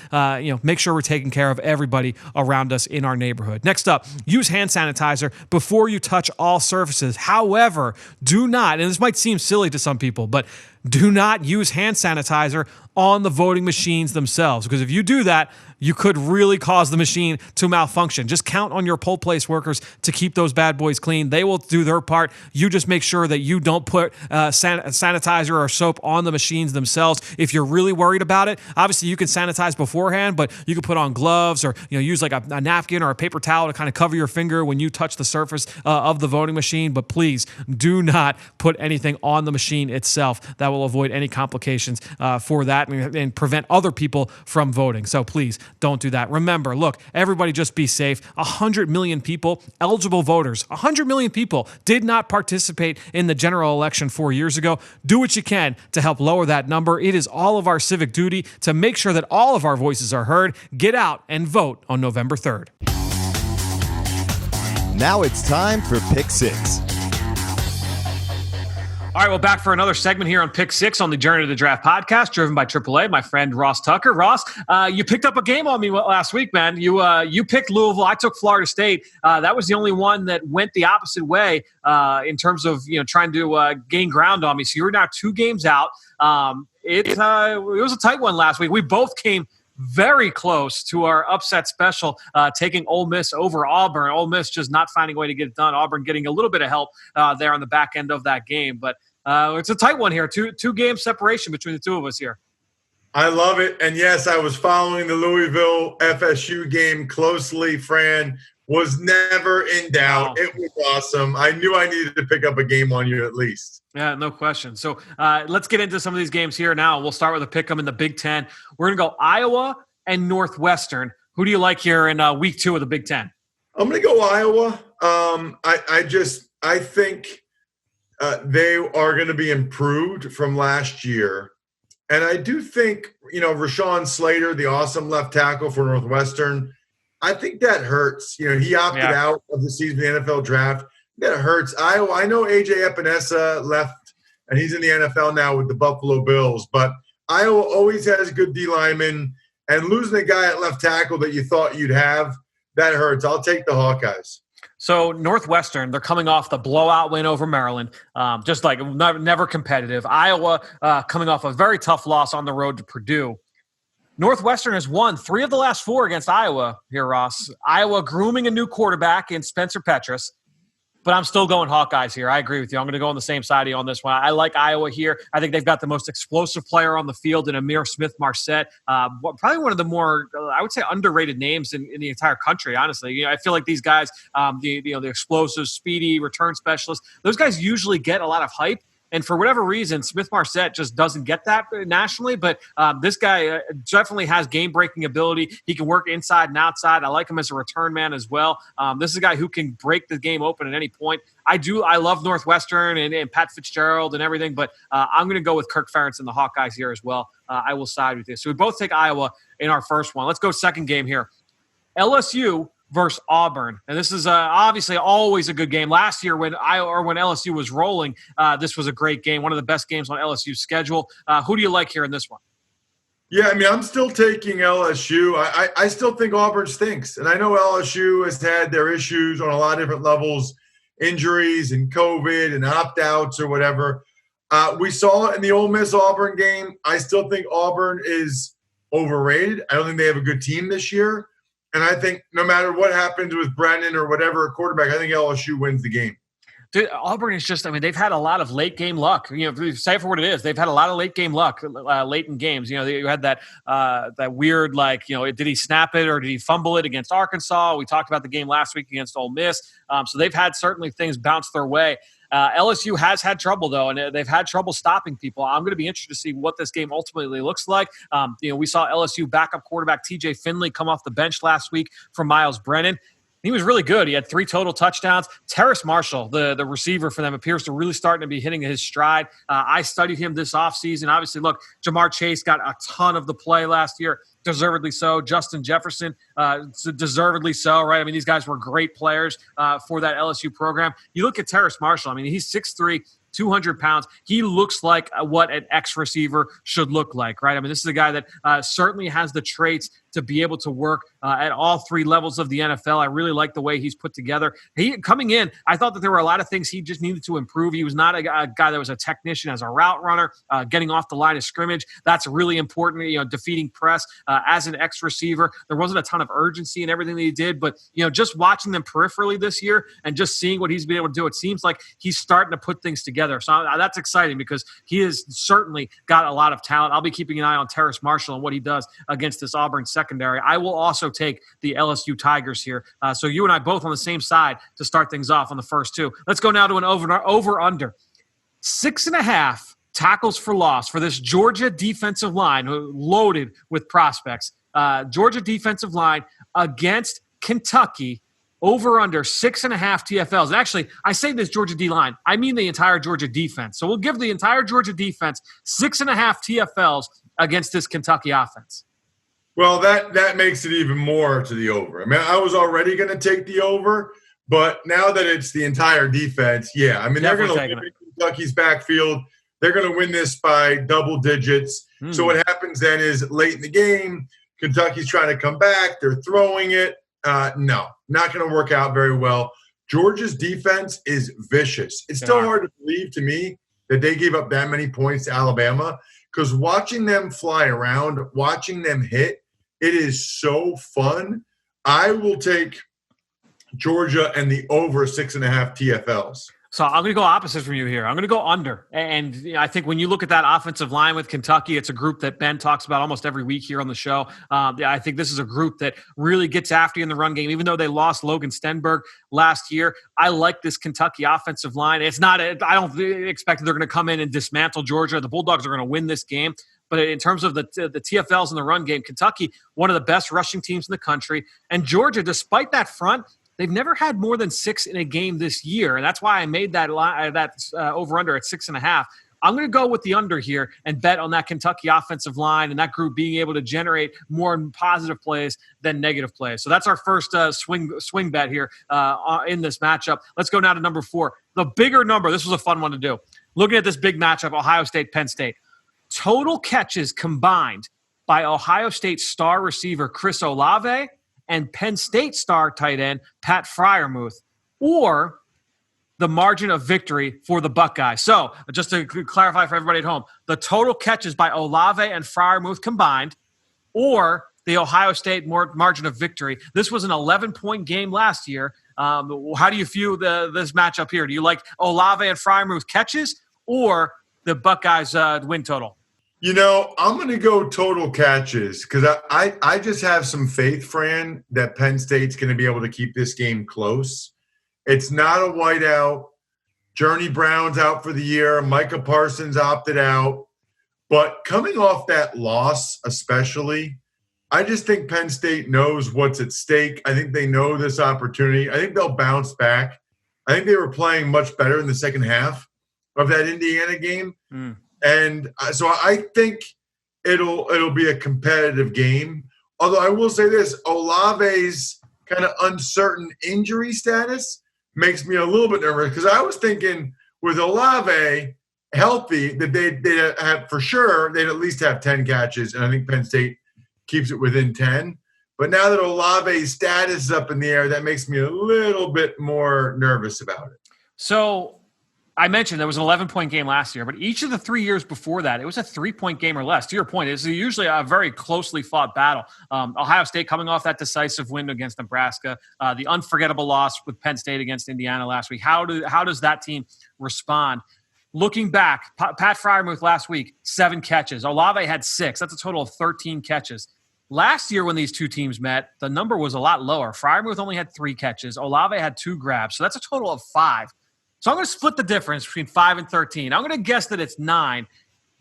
make sure we're taking care of everybody around us in our neighborhood. Next up, use hand sanitizer before you touch all surfaces. However, do not, and this might seem silly to some people, but do not use hand sanitizer on the voting machines themselves, because if you do that, you could really cause the machine to malfunction. Just count on your poll place workers to keep those bad boys clean. They will do their part. You just make sure that you don't put sanitizer or soap on the machines themselves. If you're really worried about it, obviously you can sanitize beforehand, but you can put on gloves or use like a napkin or a paper towel to kind of cover your finger when you touch the surface of the voting machine. But please do not put anything on the machine itself. That will avoid any complications for that and prevent other people from voting. So please don't do that. Remember, look, everybody just be safe. 100 million people, eligible voters, 100 million people did not participate in the general election 4 years ago. Do what you can to help lower that number. It is all of our civic duty to make sure that all of our voices are heard. Get out and vote on November 3rd. Now it's time for Pick Six. All right, well, back for another segment here on Pick Six on the Journey to the Draft podcast, driven by AAA, my friend Ross Tucker. Ross, you picked up a game on me last week, man. You picked Louisville. I took Florida State. That was the only one that went the opposite way in terms of trying to gain ground on me. So you're now 2 games out. It was a tight one last week. We both came very close to our upset special, taking Ole Miss over Auburn. Ole Miss just not finding a way to get it done. Auburn getting a little bit of help there on the back end of that game. But it's a tight one here. Two game separation between the two of us here. I love it. And yes, I was following the Louisville FSU game closely. Fran was never in doubt. It was awesome. I knew I needed to pick up a game on you at least. Yeah, no question. So let's get into some of these games here now. We'll start with a pick 'em in the Big Ten. We're going to go Iowa and Northwestern. Who do you like here in week 2 of the Big Ten? I'm going to go Iowa. I think they are going to be improved from last year. And I do think, Rashawn Slater, the awesome left tackle for Northwestern, I think that hurts. He opted out of the season, the NFL draft. That hurts. Iowa, I know A.J. Epinesa left, and he's in the NFL now with the Buffalo Bills. But Iowa always has good D linemen, and losing a guy at left tackle that you thought you'd have, that hurts. I'll take the Hawkeyes. So Northwestern, they're coming off the blowout win over Maryland, just like never competitive. Iowa coming off a very tough loss on the road to Purdue. Northwestern has won 3 of the last 4 against Iowa here, Ross. Iowa grooming a new quarterback in Spencer Petras. But I'm still going Hawkeyes here. I agree with you. I'm going to go on the same side of you on this one. I like Iowa here. I think they've got the most explosive player on the field in Amir Smith-Marset. Probably one of the more, I would say, underrated names in the entire country, honestly. I feel like these guys, the explosive, speedy return specialists, those guys usually get a lot of hype. And for whatever reason, Smith-Marset just doesn't get that nationally. But this guy definitely has game-breaking ability. He can work inside and outside. I like him as a return man as well. This is a guy who can break the game open at any point. I love Northwestern and Pat Fitzgerald and everything, but I'm going to go with Kirk Ferentz and the Hawkeyes here as well. I will side with you. So we both take Iowa in our first one. Let's go second game here. LSU versus Auburn. And this is obviously always a good game. Last year when LSU was rolling, this was a great game, one of the best games on LSU's schedule. Who do you like here in this one? Yeah, I'm still taking LSU. I still think Auburn stinks. And I know LSU has had their issues on a lot of different levels, injuries and COVID and opt-outs or whatever. We saw it in the Ole Miss Auburn game. I still think Auburn is overrated. I don't think they have a good team this year. And I think no matter what happens with Brennan or whatever quarterback, I think LSU wins the game. Dude, Auburn is just, I mean, they've had a lot of late game luck. You know, say it for what it is. They've had a lot of late game luck late in games. You know, you had that weird, like, you know, did he snap it or did he fumble it against Arkansas? We talked about the game last week against Ole Miss. So they've had certainly things bounce their way. LSU has had trouble, though, and they've had trouble stopping people. I'm going to be interested to see what this game ultimately looks like. You know, we saw LSU backup quarterback TJ Finley come off the bench last week for Miles Brennan. He was really good. He had 3 total touchdowns. Terrace Marshall, the receiver for them, appears to really starting to be hitting his stride. I studied him this offseason. Obviously, look, Jamar Chase got a ton of the play last year, deservedly so. Justin Jefferson, deservedly so, right? I mean, these guys were great players for that LSU program. You look at Terrace Marshall. I mean, he's 6'3", 200 pounds. He looks like what an ex-receiver should look like, right? I mean, this is a guy that certainly has the traits to be able to work at all 3 levels of the NFL. I really like the way he's put together. Coming in, I thought that there were a lot of things he just needed to improve. He was not a guy that was a technician as a route runner, getting off the line of scrimmage. That's really important, you know, defeating press as an ex-receiver. There wasn't a ton of urgency in everything that he did, but, you know, just watching them peripherally this year and just seeing what he's been able to do, it seems like he's starting to put things together. So that's exciting because he has certainly got a lot of talent. I'll be keeping an eye on Terrace Marshall and what he does against this Auburn secondary. I will also take the LSU Tigers here. So you and I both on the same side to start things off on the first 2. Let's go now to an over-under. 6.5 tackles for loss for this Georgia defensive line, loaded with prospects. Georgia defensive line against Kentucky. Over under 6.5 TFLs. And actually, I say this Georgia D-line. I mean the entire Georgia defense. So we'll give the entire Georgia defense 6.5 TFLs against this Kentucky offense. Well, that makes it even more to the over. I mean, I was already going to take the over, but now that it's the entire defense, yeah. I mean, they're going to win Kentucky's backfield. They're going to win this by double digits. So what happens then is late in the game, Kentucky's trying to come back. They're throwing it. No, not going to work out very well. Georgia's defense is vicious. It's still hard to believe to me that they gave up that many points to Alabama because watching them fly around, watching them hit, it is so fun. I will take Georgia and the over 6.5 TFLs. So I'm going to go opposite from you here. I'm going to go under. And I think when you look at that offensive line with Kentucky, it's a group that Ben talks about almost every week here on the show. I think this is a group that really gets after you in the run game. Even though they lost Logan Stenberg last year, I like this Kentucky offensive line. It's not – I don't expect they're going to come in and dismantle Georgia. The Bulldogs are going to win this game. But in terms of the TFLs in the run game, Kentucky, one of the best rushing teams in the country. And Georgia, despite that front – they've never had more than 6 in a game this year, and that's why I made that over-under at 6.5. I'm going to go with the under here and bet on that Kentucky offensive line and that group being able to generate more positive plays than negative plays. So that's our first swing bet here in this matchup. Let's go now to number 4. The bigger number. This was a fun one to do. Looking at this big matchup, Ohio State, Penn State. Total catches combined by Ohio State star receiver Chris Olave and Penn State star tight end Pat Freiermuth, or the margin of victory for the Buckeyes. So just to clarify for everybody at home, the total catches by Olave and Freiermuth combined, or the Ohio State margin of victory. This was an 11-point game last year. How do you view this matchup here? Do you like Olave and Freiermuth catches or the Buckeyes win total? You know, I'm going to go total catches because I just have some faith, Fran, that Penn State's going to be able to keep this game close. It's not a whiteout. Journey Brown's out for the year. Micah Parsons opted out. But coming off that loss especially, I just think Penn State knows what's at stake. I think they know this opportunity. I think they'll bounce back. I think they were playing much better in the second half of that Indiana game. And so I think it'll be a competitive game. Although I will say this, Olave's kind of uncertain injury status makes me a little bit nervous because I was thinking with Olave healthy that they'd have for sure, they'd at least have 10 catches. And I think Penn State keeps it within 10. But now that Olave's status is up in the air, that makes me a little bit more nervous about it. So I mentioned there was an 11-point game last year, but each of the 3 years before that, it was a 3-point game or less. To your point, it's usually a very closely fought battle. Ohio State coming off that decisive win against Nebraska, the unforgettable loss with Penn State against Indiana last week. How does that team respond? Looking back, Pat Freiermuth last week, 7 catches. Olave had 6. That's a total of 13 catches. Last year when these two teams met, the number was a lot lower. Freiermuth only had 3 catches. Olave had 2 grabs. So that's a total of 5. So I'm going to split the difference between 5 and 13. I'm going to guess that it's 9.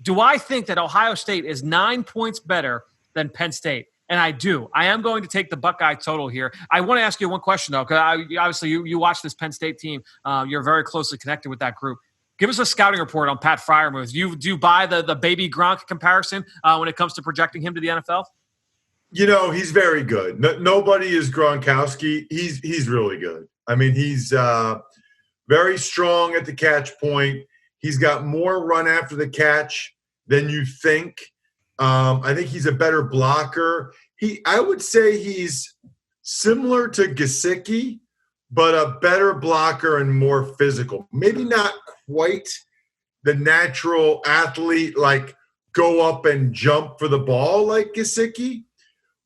Do I think that Ohio State is 9 points better than Penn State? And I do. I am going to take the Buckeye total here. I want to ask you one question, though, because obviously you watch this Penn State team. You're very closely connected with that group. Give us a scouting report on Pat Freiermuth. Do you buy the baby Gronk comparison when it comes to projecting him to the NFL? He's very good. Nobody is Gronkowski. He's really good. I mean, he's very strong at the catch point. He's got more run after the catch than you think. I think he's a better blocker. I would say he's similar to Gesicki, but a better blocker and more physical. Maybe not quite the natural athlete, like go up and jump for the ball like Gesicki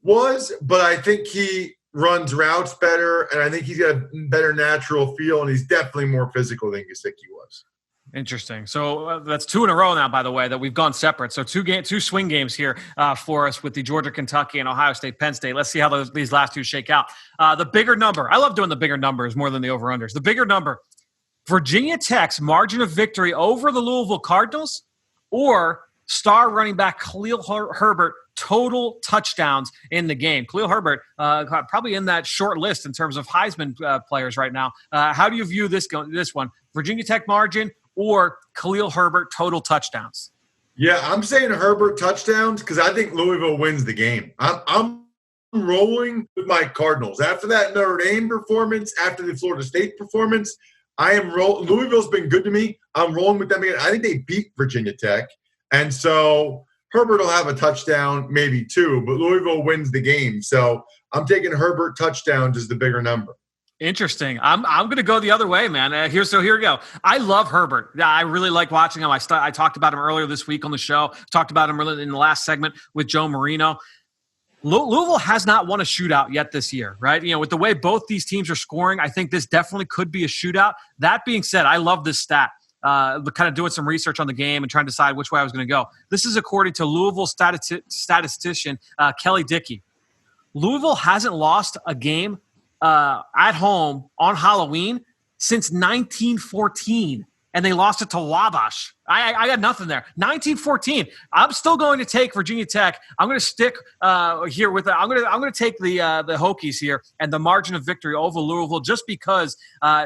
was, but I think he runs routes better, and I think he's got a better natural feel, and he's definitely more physical than Gesicki was. Interesting. So that's 2 in a row now, by the way, that we've gone separate. So 2 swing games here for us with the Georgia, Kentucky, and Ohio State, Penn State. Let's see how these last 2 shake out. The bigger number. I love doing the bigger numbers more than the over-unders. The bigger number. Virginia Tech's margin of victory over the Louisville Cardinals, or star running back Khalil Herbert total touchdowns in the game. Khalil Herbert probably in that short list in terms of Heisman players right now. How do you view this one? Virginia Tech margin or Khalil Herbert total touchdowns? Yeah, I'm saying Herbert touchdowns because I think Louisville wins the game. I'm rolling with my Cardinals. After that Notre Dame performance, after the Florida State performance, Louisville's been good to me. I'm rolling with them again. I think they beat Virginia Tech. And so Herbert will have a touchdown, maybe 2, but Louisville wins the game. So I'm taking Herbert touchdowns as the bigger number. Interesting. I'm going to go the other way, man. Here we go. I love Herbert. I really like watching him. I talked about him earlier this week on the show. Talked about him in the last segment with Joe Marino. Louisville has not won a shootout yet this year, right? With the way both these teams are scoring, I think this definitely could be a shootout. That being said, I love this stat. Kind of doing some research on the game and trying to decide which way I was going to go. This is according to Louisville statistician Kelly Dickey. Louisville hasn't lost a game at home on Halloween since 1914, and they lost it to Wabash. I got nothing there. 1914. I'm still going to take Virginia Tech. I'm going to stick here with. I'm going to take the Hokies here and the margin of victory over Louisville, just because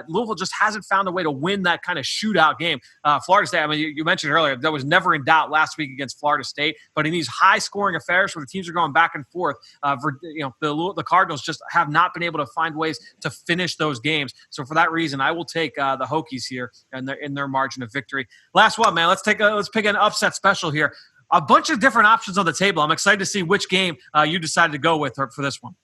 Louisville just hasn't found a way to win that kind of shootout game. Florida State. I mean, you mentioned earlier that was never in doubt last week against Florida State, but in these high-scoring affairs where the teams are going back and forth, the Cardinals just have not been able to find ways to finish those games. So for that reason, I will take the Hokies here and in their margin of victory. Last one, man. Let's pick an upset special here. A bunch of different options on the table. I'm excited to see which game you decided to go with for this one.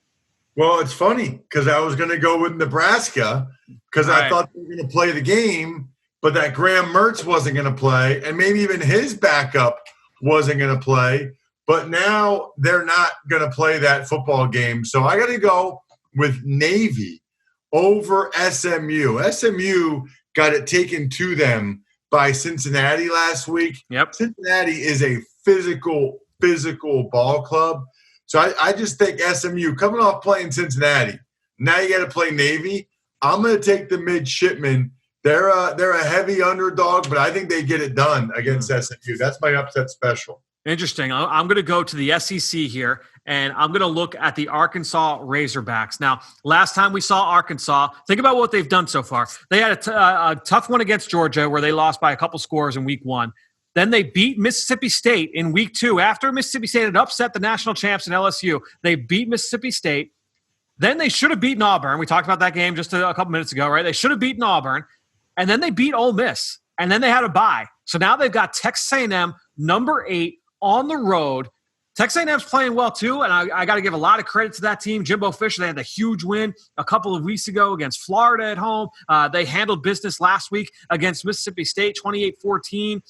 Well, it's funny because I was going to go with Nebraska because I thought they were going to play the game, but that Graham Mertz wasn't going to play, and maybe even his backup wasn't going to play. But now they're not going to play that football game. So I got to go with Navy over SMU. SMU got it taken to them by Cincinnati last week. Yep. Cincinnati is a physical ball club. So I just think SMU coming off playing Cincinnati. Now you got to play Navy. I'm going to take the midshipmen. They're a heavy underdog, but I think they get it done against SMU. That's my upset special. Interesting. I'm going to go to the SEC here, and I'm going to look at the Arkansas Razorbacks. Now, last time we saw Arkansas, think about what they've done so far. They had a tough one against Georgia where they lost by a couple scores in week 1. Then they beat Mississippi State in week 2. After Mississippi State had upset the national champs in LSU, they beat Mississippi State. Then they should have beaten Auburn. We talked about that game just a couple minutes ago, right? They should have beaten Auburn. And then they beat Ole Miss. And then they had a bye. So now they've got Texas A&M, number 8, on the road Texas A&M's playing well too, and I got to give a lot of credit to that team. Jimbo Fisher, they had the huge win a couple of weeks ago against Florida at home. They handled business last week against Mississippi State, 28-14.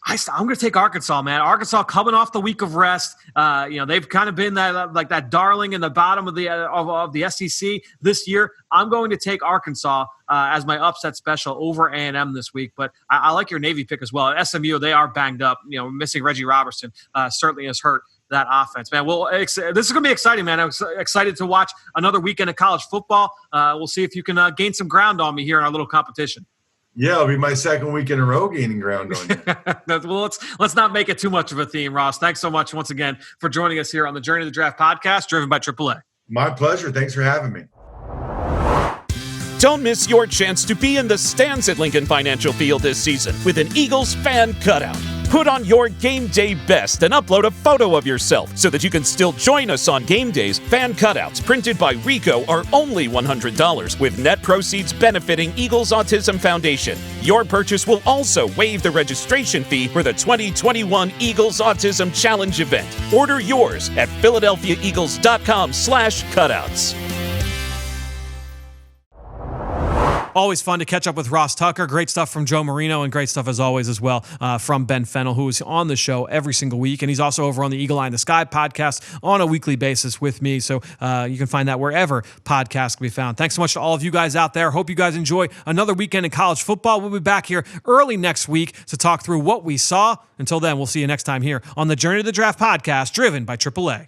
I'm going to take Arkansas, man. Arkansas coming off the week of rest. They've kind of been that darling in the bottom of the SEC this year. I'm going to take Arkansas as my upset special over A&M this week. But I like your Navy pick as well. At SMU, they are banged up. Missing Reggie Robertson certainly has hurt that offense, man. Well, this is going to be exciting, man. I'm excited to watch another weekend of college football. We'll see if you can gain some ground on me here in our little competition. Yeah, it'll be my second week in a row gaining ground on you. Well, let's not make it too much of a theme, Ross. Thanks so much once again for joining us here on the Journey to the Draft podcast, driven by AAA. My pleasure. Thanks for having me. Don't miss your chance to be in the stands at Lincoln Financial Field this season with an Eagles fan cutout. Put on your game day best and upload a photo of yourself so that you can still join us on game days. Fan cutouts printed by Rico are only $100, with net proceeds benefiting Eagles Autism Foundation. Your purchase will also waive the registration fee for the 2021 Eagles Autism Challenge event. Order yours at PhiladelphiaEagles.com/cutouts. Always fun to catch up with Ross Tucker. Great stuff from Joe Marino, and great stuff as always as well from Ben Fennell, who is on the show every single week. And he's also over on the Eagle Eye in the Sky podcast on a weekly basis with me. So you can find that wherever podcasts can be found. Thanks so much to all of you guys out there. Hope you guys enjoy another weekend in college football. We'll be back here early next week to talk through what we saw. Until then, we'll see you next time here on the Journey to the Draft podcast, driven by AAA.